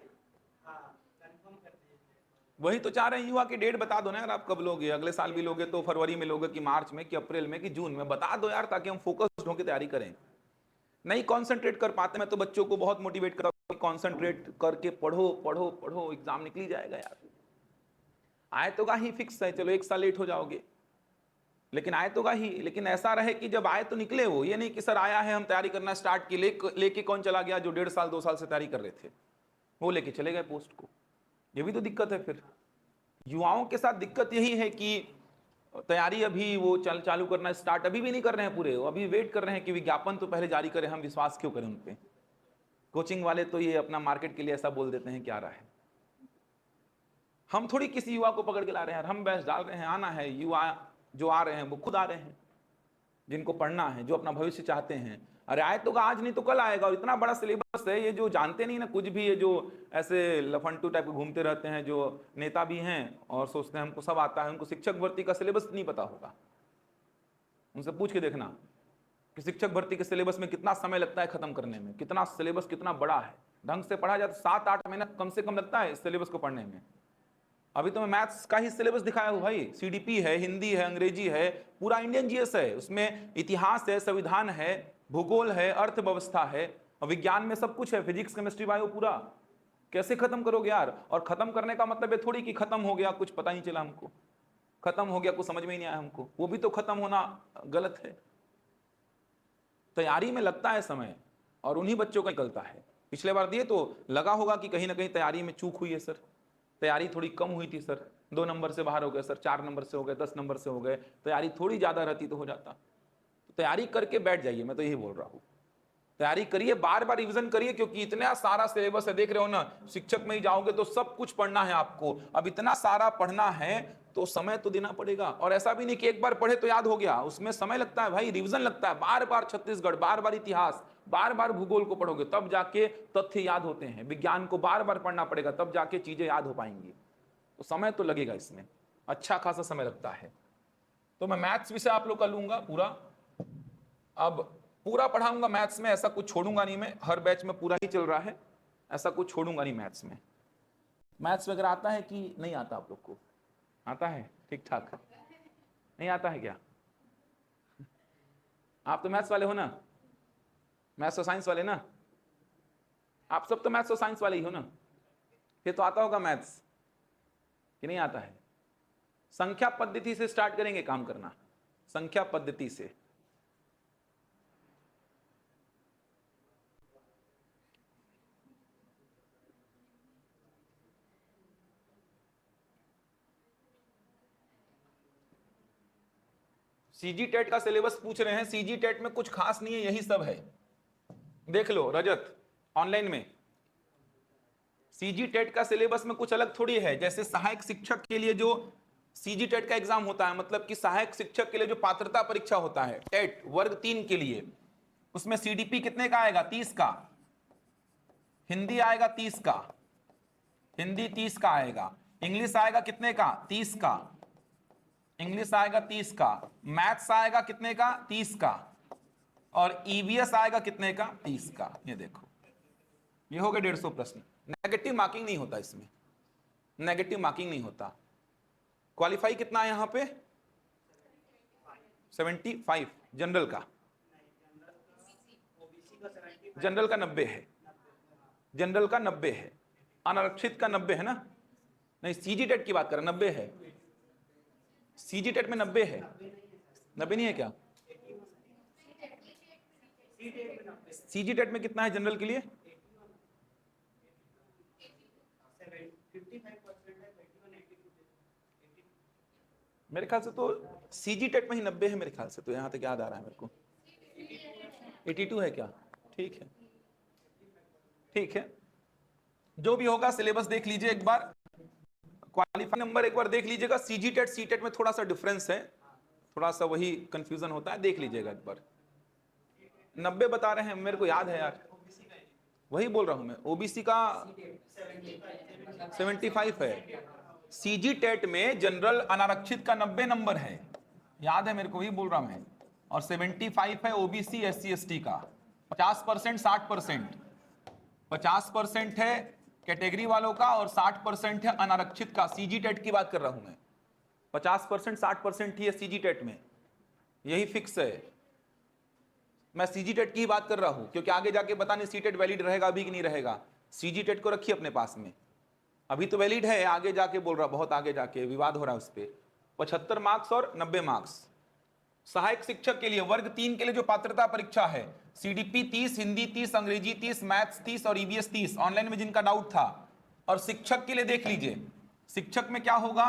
वही तो चाह रहे हैं युवा की डेट बता दो ना यार, आप कब लोगे? अगले साल भी लोगे तो फरवरी में लोगे कि मार्च में कि अप्रैल में कि जून में? बता दो यार, ताकि हम फोकस्ड होकर तैयारी करें। नहीं कंसंट्रेट कर पाते। मैं तो बच्चों को बहुत मोटिवेट करता हूं, कंसंट्रेट करके पढ़ो पढ़ो पढ़ो, एग्जाम निकल जाएगा यार। आए तो का ही फिक्स है, चलो 1 साल लेट हो जाओगे लेकिन आए तो का ही। लेकिन ऐसा रहे कि जब आए तो निकले वो, ये नहीं कि सर आया है हम तैयारी करना स्टार्ट की, लेके कौन चला गया जो 1.5 साल 2 साल से तैयारी कर रहे थे, वो लेके चले गए पोस्ट को। ये भी तो दिक्कत है। फिर युवाओं के साथ दिक्कत यही है कि तैयारी अभी वो चालू करना स्टार्ट अभी भी नहीं कर रहे हैं पूरे, वो अभी वेट कर रहे हैं कि विज्ञापन तो पहले जारी करें, हम विश्वास क्यों करें उन पे। कोचिंग वाले तो ये अपना मार्केट के लिए ऐसा बोल देते हैं, क्या रहा है। हम थोड़ी किसी युवा को पकड़ के ला रहे हैं, हम बैच डाल रहे हैं। आना है, युवा जो आ रहे हैं वो खुद आ रहे हैं, जिनको पढ़ना है, जो अपना भविष्य चाहते हैं। अरे आए तो आज नहीं तो कल आएगा। और इतना बड़ा सिलेबस है, ये जो जानते नहीं ना कुछ भी, ये जो ऐसे लफंटू टाइप के घूमते रहते हैं, जो नेता भी हैं और सोचते हैं हमको सब आता है, उनको शिक्षक भर्ती का सिलेबस नहीं पता होगा। उनसे पूछ के देखना कि शिक्षक भर्ती के सिलेबस में कितना समय लगता है खत्म करने में, कितना सिलेबस कितना बड़ा है। ढंग से पढ़ा जाए तो 7-8 महीना कम से कम लगता है इस सिलेबस को पढ़ने में। अभी तो मैं मैथ्स का ही सिलेबस दिखाया हूं भाई। सीडीपी है, हिंदी है, अंग्रेजी है, पूरा इंडियन जीएस है, उसमें इतिहास है, संविधान है, भूगोल है, अर्थव्यवस्था है, और विज्ञान में सब कुछ है, फिजिक्स केमिस्ट्री बायो पूरा। कैसे खत्म करोगे यार? और खत्म करने का मतलब है थोड़ी कि खत्म हो गया, कुछ पता नहीं चला हमको, खत्म हो गया, कुछ समझ में ही नहीं आया हमको। वो भी तो खत्म होना गलत है। तैयारी में लगता है समय, और उन्हीं बच्चों का निकलता है। पिछले बार दिए तो लगा होगा कि कहीं ना कहीं तैयारी में चूक हुई है सर, तैयारी थोड़ी कम हुई थी सर, 2 नंबर से बाहर हो गए सर, 4 नंबर से हो गए, 10 नंबर से हो गए। तैयारी थोड़ी ज्यादा रहती तो हो जाता। तो तैयारी करके बैठ जाइए, मैं तो यही बोल रहा हूं। तैयारी करिए, बार बार रिवीजन करिए, क्योंकि इतना सारा सिलेबस है, देख रहे हो ना। शिक्षक में ही जाओगे तो सब कुछ पढ़ना है आपको। अब इतना सारा पढ़ना है तो समय तो देना पड़ेगा। और ऐसा भी नहीं कि एक बार पढ़े तो याद हो गया, उसमें समय लगता है भाई, रिवीजन लगता है। बार बार छत्तीसगढ़, बार बार इतिहास, बार बार भूगोल को पढ़ोगे तब जाके तथ्य याद होते हैं। विज्ञान को बार बार पढ़ना पड़ेगा तब जाके चीजें याद हो पाएंगी। तो समय तो लगेगा, इसमें अच्छा खासा समय लगता है। तो मैं मैथ्स विषय आप लोग का लूंगा पूरा, अब पूरा पढ़ाऊंगा मैथ्स में, ऐसा कुछ छोड़ूंगा नहीं मैं। हर बैच में पूरा ही चल रहा है, ऐसा कुछ छोड़ूंगा नहीं मैथ्स में। मैथ्स वगैरह आता है कि नहीं आता आप लोग को? आता है ठीक ठाक? नहीं आता है क्या? आप तो मैथ्स वाले हो ना, मैथ्स और साइंस वाले ना? आप सब तो मैथ्स और साइंस वाले ही हो ना? फिर तो आता होगा मैथ्स कि नहीं आता है? संख्या पद्धति से स्टार्ट करेंगे काम करना, संख्या पद्धति से। सीजी टेट का सिलेबस पूछ रहे हैं, सीजी टेट में कुछ खास नहीं है, यही सब है। देख लो रजत ऑनलाइन में, सीजी टेट का सिलेबस में कुछ अलग थोड़ी है। जैसे सहायक शिक्षक के लिए जो सीजी टेट का एग्जाम होता है, मतलब कि सहायक शिक्षक के लिए जो पात्रता परीक्षा होता है टेट वर्ग 3 के लिए, उसमें सीडीपी कितने का आएगा? 30 का। हिंदी आएगा 30 का, हिंदी 30 का आएगा। इंग्लिश आएगा कितने का? 30 का। इंग्लिश आएगा 30 का। मैथ्स आएगा कितने का? 30 का। और ईवीएस आएगा कितने का? 30 का। ये देखो, ये हो गए 150 प्रश्न। नेगेटिव मार्किंग नहीं होता इसमें, नेगेटिव मार्किंग नहीं होता। क्वालिफाई कितना है यहां पे? 75 जनरल का। जनरल का 90 है, जनरल का 90 है, अनारक्षित का 90 है ना? नहीं, सीजी टेट की बात कर रहे हैं, 90 है। सीजी टेट में 90 है, 90 नहीं है क्या? सीजी टेट में कितना है जनरल के लिए? 55%। मेरे ख्याल से तो सीजी टेट में ही 90 है मेरे ख्याल से, तो यहां तक याद आ रहा है मेरे को। 82 है क्या? ठीक है, ठीक है। जो भी होगा सिलेबस देख लीजिए एक बार, क्वालिफाई नंबर एक बार देख लीजिएगा। सीजी टेट सी टेट में थोड़ा सा डिफरेंस है, थोड़ा सा वही कंफ्यूजन होता है, देख लीजिएगा एक बार। 90 बता रहे हैं, मेरे को याद है यार, वही बोल रहा हूं मैं। ओबीसी का 75 है। सीजी टेट में जनरल अनारक्षित का 90 नंबर है, याद है मेरे को, ही बोल रहा मैं। और 75 है ओबीसी SC ST का। 50% 60%, 50% है कैटेगरी वालों का और 60% है अनारक्षित का। सीजी टेट की बात कर रहा हूं मैं। 50% 60% ही है सीजी टेट में, यही फिक्स है। मैं सीजी टेट की ही बात कर रहा हूं, क्योंकि आगे जाके पता नहीं सी टेट वैलिड रहेगा अभी कि नहीं रहेगा। सीजी टेट को रखिए अपने पास में, अभी तो वैलिड है, आगे जाके बोल रहा, बहुत आगे जाके विवाद हो रहा है उस पर। 75 मार्क्स और 90 मार्क्स। सहायक शिक्षक के लिए वर्ग 3 के लिए जो पात्रता परीक्षा है, सीडीपी 30, हिंदी 30, अंग्रेजी 30, मैथ्स 30 और ईवीएस 30। ऑनलाइन में जिनका डाउट था। और शिक्षक के लिए देख लीजिए, शिक्षक में क्या होगा?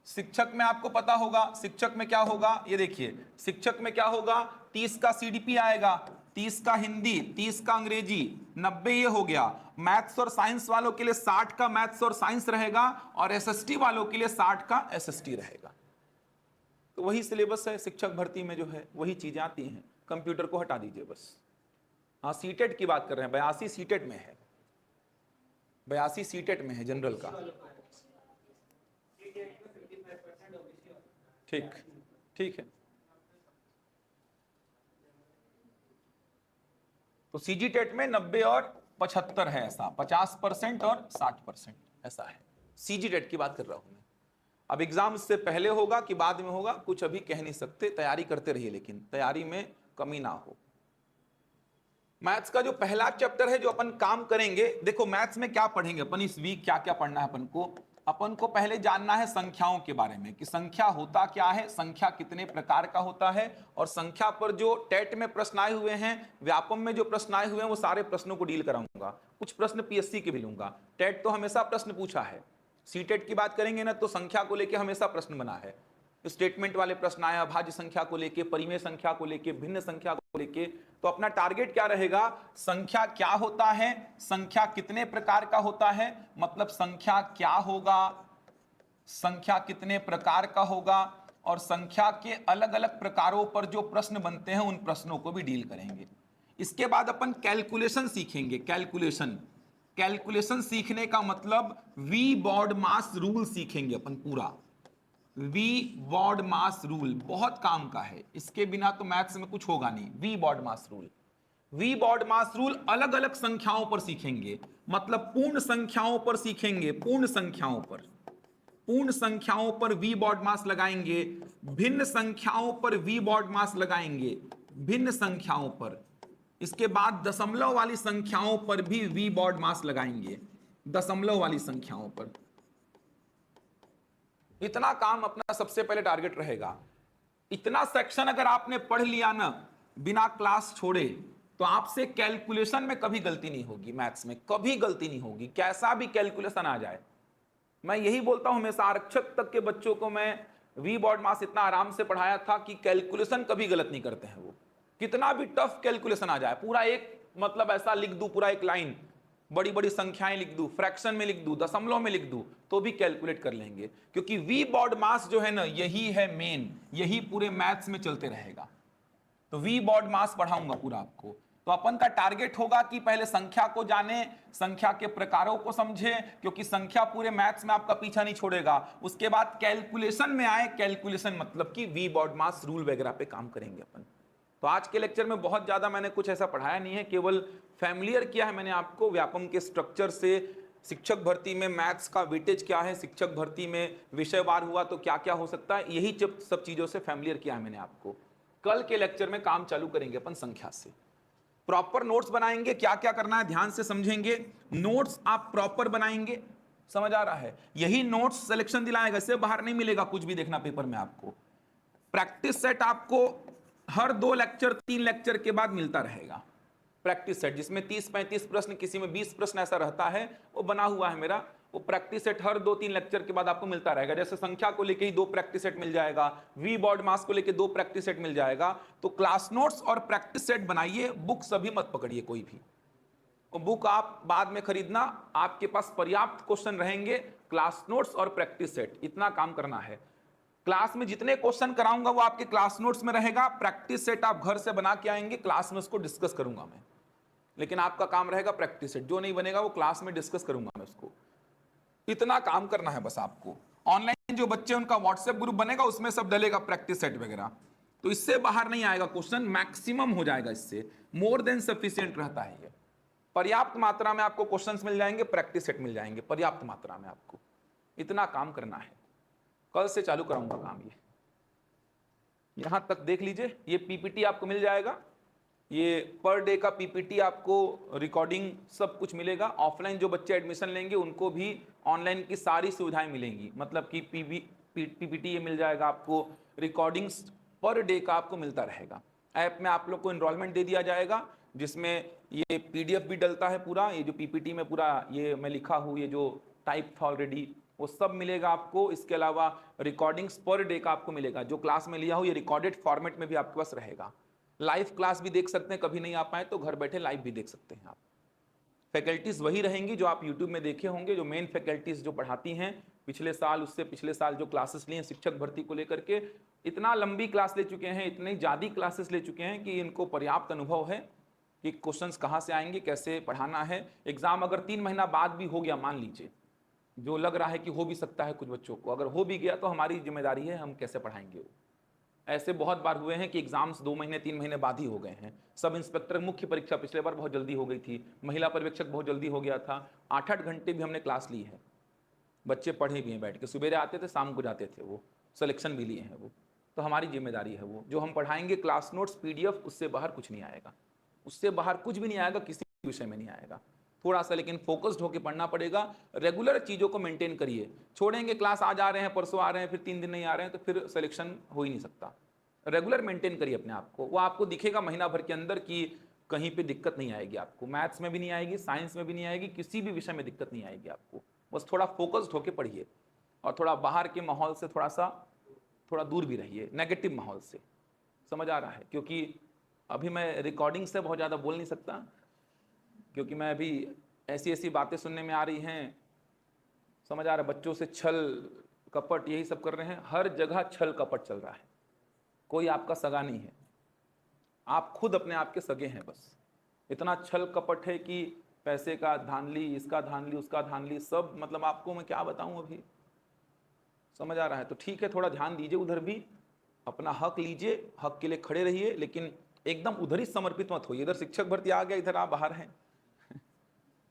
शिक्षक में आपको पता होगा, शिक्षक में क्या होगा ये देखिए। शिक्षक में क्या होगा? 30 का सीडीपी आएगा, 30 का हिंदी, 30 का अंग्रेजी, 90 ये हो गया। मैथ्स और साइंस वालों के लिए 60 का मैथ्स और साइंस रहेगा, और एसएसटी वालों के लिए 60 का एसएसटी रहेगा। तो वही सिलेबस है शिक्षक भर्ती में, जो है वही चीजें आती हैं। कंप्यूटर को हटा दीजिए बस। हाँ, सीटेट की बात कर रहे हैं, 82 सीटेट में है, 82 सीटेट में है जनरल का। ठीक, ठीक है। तो सीजी टेट में 90 और 75 है, ऐसा 50% और 60% ऐसा है। सीजी टेट की बात कर रहा हूं मैं। अब एग्जाम इससे पहले होगा कि बाद में होगा, कुछ अभी कह नहीं सकते। तैयारी करते रहिए, लेकिन तैयारी में कमी ना हो। मैथ्स का जो पहला चैप्टर है जो अपन काम करेंगे, देखो मैथ्स में क्या पढ़ेंगे अपन इस वीक, क्या क्या पढ़ना है अपन को पहले जानना है संख्याओं के बारे में, कि संख्या होता क्या है, संख्या कितने प्रकार का होता है, और संख्या पर जो टेट में प्रश्न आए हुए हैं, व्यापम में जो प्रश्न आए हुए हैं, वो सारे प्रश्नों को डील कराऊंगा। कुछ प्रश्न पीएससी के भी लूंगा। टेट तो हमेशा प्रश्न पूछा है, सीटेट की बात करेंगे ना तो संख्या को लेकर हमेशा प्रश्न बना है। स्टेटमेंट वाले प्रश्न आया, भाज्य संख्या को लेके, परिमेय संख्या को लेके, भिन्न संख्या को लेके। तो अपना टारगेट क्या रहेगा? संख्या क्या होता है, संख्या कितने प्रकार का होता है, मतलब संख्या क्या होगा, संख्या कितने प्रकार का होगा, और संख्या के अलग अलग प्रकारों पर जो प्रश्न बनते हैं उन प्रश्नों को भी डील करेंगे। इसके बाद अपन कैलकुलेशन सीखेंगे। कैलकुलेशन सीखने का मतलब वी बॉड मास रूल सीखेंगे अपन पूरा। वी बॉड मास रूल बहुत काम का है, इसके बिना तो मैथ्स में कुछ होगा नहीं। We BODMAS rule, we BODMAS rule अलग अलग संख्याओं पर सीखेंगे, मतलब पूर्ण संख्याओं पर सीखेंगे। पूर्ण संख्याओं पर वी बॉड मास लगाएंगे, भिन्न संख्याओं पर वी बॉड मास लगाएंगे, भिन्न संख्याओं पर। इसके बाद दशमलव वाली संख्याओं पर भी वी बॉड मास लगाएंगे, दशमलव वाली संख्याओं पर। इतना काम अपना सबसे पहले टारगेट रहेगा। इतना सेक्शन अगर आपने पढ़ लिया ना बिना क्लास छोड़े, तो आपसे कैलकुलेशन में कभी गलती नहीं होगी, मैथ्स में कभी गलती नहीं होगी, कैसा भी कैलकुलेशन आ जाए। मैं यही बोलता हूं हमेशा, आरक्षक तक के बच्चों को मैं वी बॉड मास इतना आराम से पढ़ाया था कि कैलकुलेशन कभी गलत नहीं करते हैं वो। कितना भी टफ कैलकुलेशन आ जाए, पूरा एक मतलब ऐसा लिख दूं, पूरा एक लाइन, बड़ी बड़ी संख्याएं लिख दूं, फ्रैक्शन में लिख दूं, दशमलव में लिख दूं, तो भी कैलकुलेट कर लेंगे, क्योंकि वी बॉड मास जो है ना, यही है मेन, यही पूरे मैथ्स में चलते रहेगा। तो वी बॉड मास पढ़ाऊंगा पूरा आपको। तो अपन का टारगेट होगा कि पहले संख्या को जाने, संख्या के प्रकारों को समझे, क्योंकि संख्या पूरे मैथ्स में आपका पीछा नहीं छोड़ेगा। उसके बाद कैलकुलेशन में आए, कैलकुलेशन मतलब कि वी बॉड मास रूल वगैरह पे काम करेंगे अपन। तो आज के लेक्चर में बहुत ज्यादा मैंने कुछ ऐसा पढ़ाया नहीं है, केवल फैमिलियर किया है मैंने आपको व्यापम के स्ट्रक्चर से। शिक्षक भर्ती में मैथ्स का वेटेज क्या है, शिक्षक भर्ती में विषयवार हुआ तो क्या क्या हो सकता है, यही सब चीजों से फैमिलियर किया है मैंने आपको। कल के लेक्चर में काम चालू करेंगे अपन संख्या से, प्रॉपर नोट्स बनाएंगे, क्या क्या करना है ध्यान से समझेंगे। नोट्स आप प्रॉपर बनाएंगे, समझ आ रहा है? यही नोट्स सिलेक्शन दिलाएगा, इससे बाहर नहीं मिलेगा कुछ भी देखना पेपर में आपको। प्रैक्टिस सेट आपको हर 2 लेक्चर 3 लेक्चर के बाद मिलता रहेगा। प्रैक्टिस सेट जिसमें 30-35 प्रश्न, किसी में 20 प्रश्न ऐसा रहता है, वो बना हुआ है मेरा। वो प्रैक्टिस सेट हर 2-3 लेक्चर के बाद आपको मिलता रहेगा। जैसे संख्या को लेके ही 2 प्रैक्टिस सेट मिल जाएगा, वी बॉड मास को लेके 2 प्रैक्टिस सेट मिल जाएगा। तो क्लास नोट्स और प्रैक्टिस सेट बनाइए, बुक सभी मत पकड़िए कोई भी। बुक आप बाद में खरीदना, आपके पास पर्याप्त क्वेश्चन रहेंगे। क्लास नोट्स और प्रैक्टिस सेट, इतना काम करना है। क्लास में जितने क्वेश्चन कराऊंगा वो आपके क्लास नोट्स में रहेगा, प्रैक्टिस सेट आप घर से बना के आएंगे, क्लास में उसको डिस्कस करूंगा मैं। लेकिन आपका काम रहेगा प्रैक्टिस सेट, जो नहीं बनेगा वो क्लास में डिस्कस करूंगा मैं उसको। इतना काम करना है बस आपको। ऑनलाइन जो बच्चे उनका व्हाट्सएप ग्रुप बनेगा, उसमें सब डलेगा प्रैक्टिस सेट वगैरह। तो इससे बाहर नहीं आएगा क्वेश्चन, मैक्सिमम हो जाएगा इससे, मोर देन सफिशिएंट रहता है ये। पर्याप्त मात्रा में आपको क्वेश्चंस मिल जाएंगे, प्रैक्टिस सेट मिल जाएंगे पर्याप्त मात्रा में आपको। इतना काम करना है, कल से चालू कराऊंगा काम ये। यहां तक देख लीजिए, ये पीपीटी आपको मिल जाएगा, ये पर डे का पीपीटी आपको, रिकॉर्डिंग सब कुछ मिलेगा। ऑफलाइन जो बच्चे एडमिशन लेंगे उनको भी ऑनलाइन की सारी सुविधाएं मिलेंगी, मतलब कि पीपीटी ये मिल जाएगा आपको, रिकॉर्डिंग्स पर डे का आपको मिलता रहेगा। ऐप में आप लोग को एनरोलमेंट दे दिया जाएगा, जिसमें ये पीडीएफ भी डलता है पूरा, ये जो पीपीटी में पूरा ये मैं लिखा हूँ, ये जो टाइप था ऑलरेडी, वो सब मिलेगा आपको। इसके अलावा रिकॉर्डिंग्स पर डे का आपको मिलेगा, जो क्लास में लिया हो ये रिकॉर्डेड फॉर्मेट में भी आपके पास रहेगा। लाइव क्लास भी देख सकते हैं, कभी नहीं आ पाए तो घर बैठे लाइव भी देख सकते हैं आप। फैकल्टीज वही रहेंगी जो आप यूट्यूब में देखे होंगे, जो मेन फैकल्टीज जो पढ़ाती हैं पिछले साल, उससे पिछले साल जो क्लासेस लिए हैं शिक्षक भर्ती को लेकर के, इतना लंबी क्लास ले चुके हैं, इतनी ज़्यादा क्लासेस ले चुके हैं कि इनको पर्याप्त अनुभव है कि क्वेश्चंस कहाँ से आएंगे, कैसे पढ़ाना है। एग्जाम अगर 3 महीना बाद भी हो गया, मान लीजिए, जो लग रहा है कि हो भी सकता है कुछ बच्चों को, अगर हो भी गया तो हमारी जिम्मेदारी है, हम कैसे पढ़ाएंगे वो। ऐसे बहुत बार हुए हैं कि एग्जाम्स 2 महीने 3 महीने बाद ही हो गए हैं। सब इंस्पेक्टर मुख्य परीक्षा पिछले बार बहुत जल्दी हो गई थी, महिला पर्यवेक्षक बहुत जल्दी हो गया था, 8-8 घंटे भी हमने क्लास ली है, बच्चे पढ़े भी हैं बैठ के, सुबह आते थे शाम को जाते थे, वो सिलेक्शन भी लिए हैं वो। तो हमारी जिम्मेदारी है वो, जो हम पढ़ाएंगे क्लास नोट्स पीडीएफ, उससे बाहर कुछ नहीं आएगा, उससे बाहर कुछ भी नहीं आएगा, किसी विषय में नहीं आएगा। थोड़ा सा लेकिन फोकस्ड होकर पढ़ना पड़ेगा, रेगुलर चीज़ों को मेंटेन करिए। छोड़ेंगे क्लास, आज आ रहे हैं परसों आ रहे हैं, फिर 3 दिन नहीं आ रहे हैं, तो फिर सिलेक्शन हो ही नहीं सकता। रेगुलर मेंटेन करिए अपने आप को, वो आपको दिखेगा महीना भर के अंदर कि कहीं पे दिक्कत नहीं आएगी आपको, मैथ्स में भी नहीं आएगी, साइंस में भी नहीं आएगी, किसी भी विषय में दिक्कत नहीं आएगी आपको। बस थोड़ा फोकस्ड होकर पढ़िए, और थोड़ा बाहर के माहौल से थोड़ा दूर भी रहिए, नेगेटिव माहौल से। समझ आ रहा है? क्योंकि अभी मैं रिकॉर्डिंग से बहुत ज़्यादा बोल नहीं सकता, क्योंकि मैं अभी ऐसी ऐसी बातें सुनने में आ रही हैं, समझ आ रहा है, बच्चों से छल कपट यही सब कर रहे हैं, हर जगह छल कपट चल रहा है। कोई आपका सगा नहीं है, आप खुद अपने आप के सगे हैं। बस इतना छल कपट है कि पैसे का धांधली, इसका धांधली, उसका धांधली, सब मतलब आपको मैं क्या बताऊं अभी। समझ आ रहा है? तो ठीक है, थोड़ा ध्यान दीजिए उधर भी, अपना हक लीजिए, हक के लिए खड़े रहिए, लेकिन एकदम उधर ही समर्पित मत होइए। इधर शिक्षक भर्ती आ गया, इधर आप बाहर हैं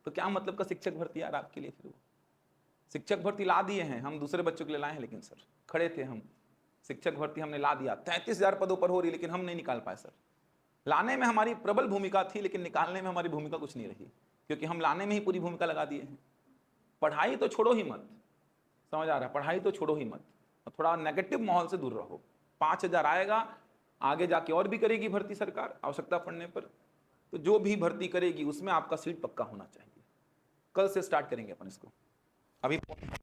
तो क्या मतलब का शिक्षक भर्ती यार आपके लिए? फिर वो शिक्षक भर्ती ला दिए हैं, हम दूसरे बच्चों के लिए लाए हैं, लेकिन सर खड़े थे हम, शिक्षक भर्ती हमने ला दिया, 33,000 पदों पर हो रही, लेकिन हम नहीं निकाल पाए सर। लाने में हमारी प्रबल भूमिका थी, लेकिन निकालने में हमारी भूमिका कुछ नहीं रही, क्योंकि हम लाने में ही पूरी भूमिका लगा दिए हैं। पढ़ाई तो छोड़ो ही मत, समझ आ रहा है? पढ़ाई तो छोड़ो ही मत, थोड़ा नेगेटिव माहौल से दूर रहो। 5,000 आएगा, आगे जाके और भी करेगी भर्ती सरकार आवश्यकता पड़ने पर, तो जो भी भर्ती करेगी उसमें आपका सीट पक्का होना चाहिए। कल से स्टार्ट करेंगे अपन इसको, अभी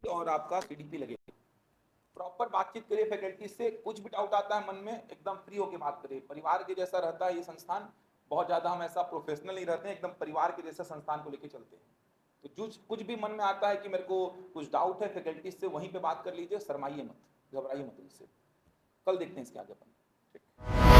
और आपका सीडीपी लगेगा। प्रॉपर बातचीत करिए फैकल्टी से, कुछ भी डाउट आता है मन में एकदम फ्री होकर बात करिए। परिवार के जैसा रहता है ये संस्थान, बहुत ज्यादा हम ऐसा प्रोफेशनल नहीं रहते हैं, एकदम परिवार के जैसा संस्थान को लेकर चलते हैं। तो जो कुछ भी मन में आता है कि मेरे को कुछ डाउट है फैकल्टी से, वहीं पे बात कर लीजिए, शर्माइए मत, घबराइए मत उससे। कल देखते हैं इसके आगे अपन। ठीक।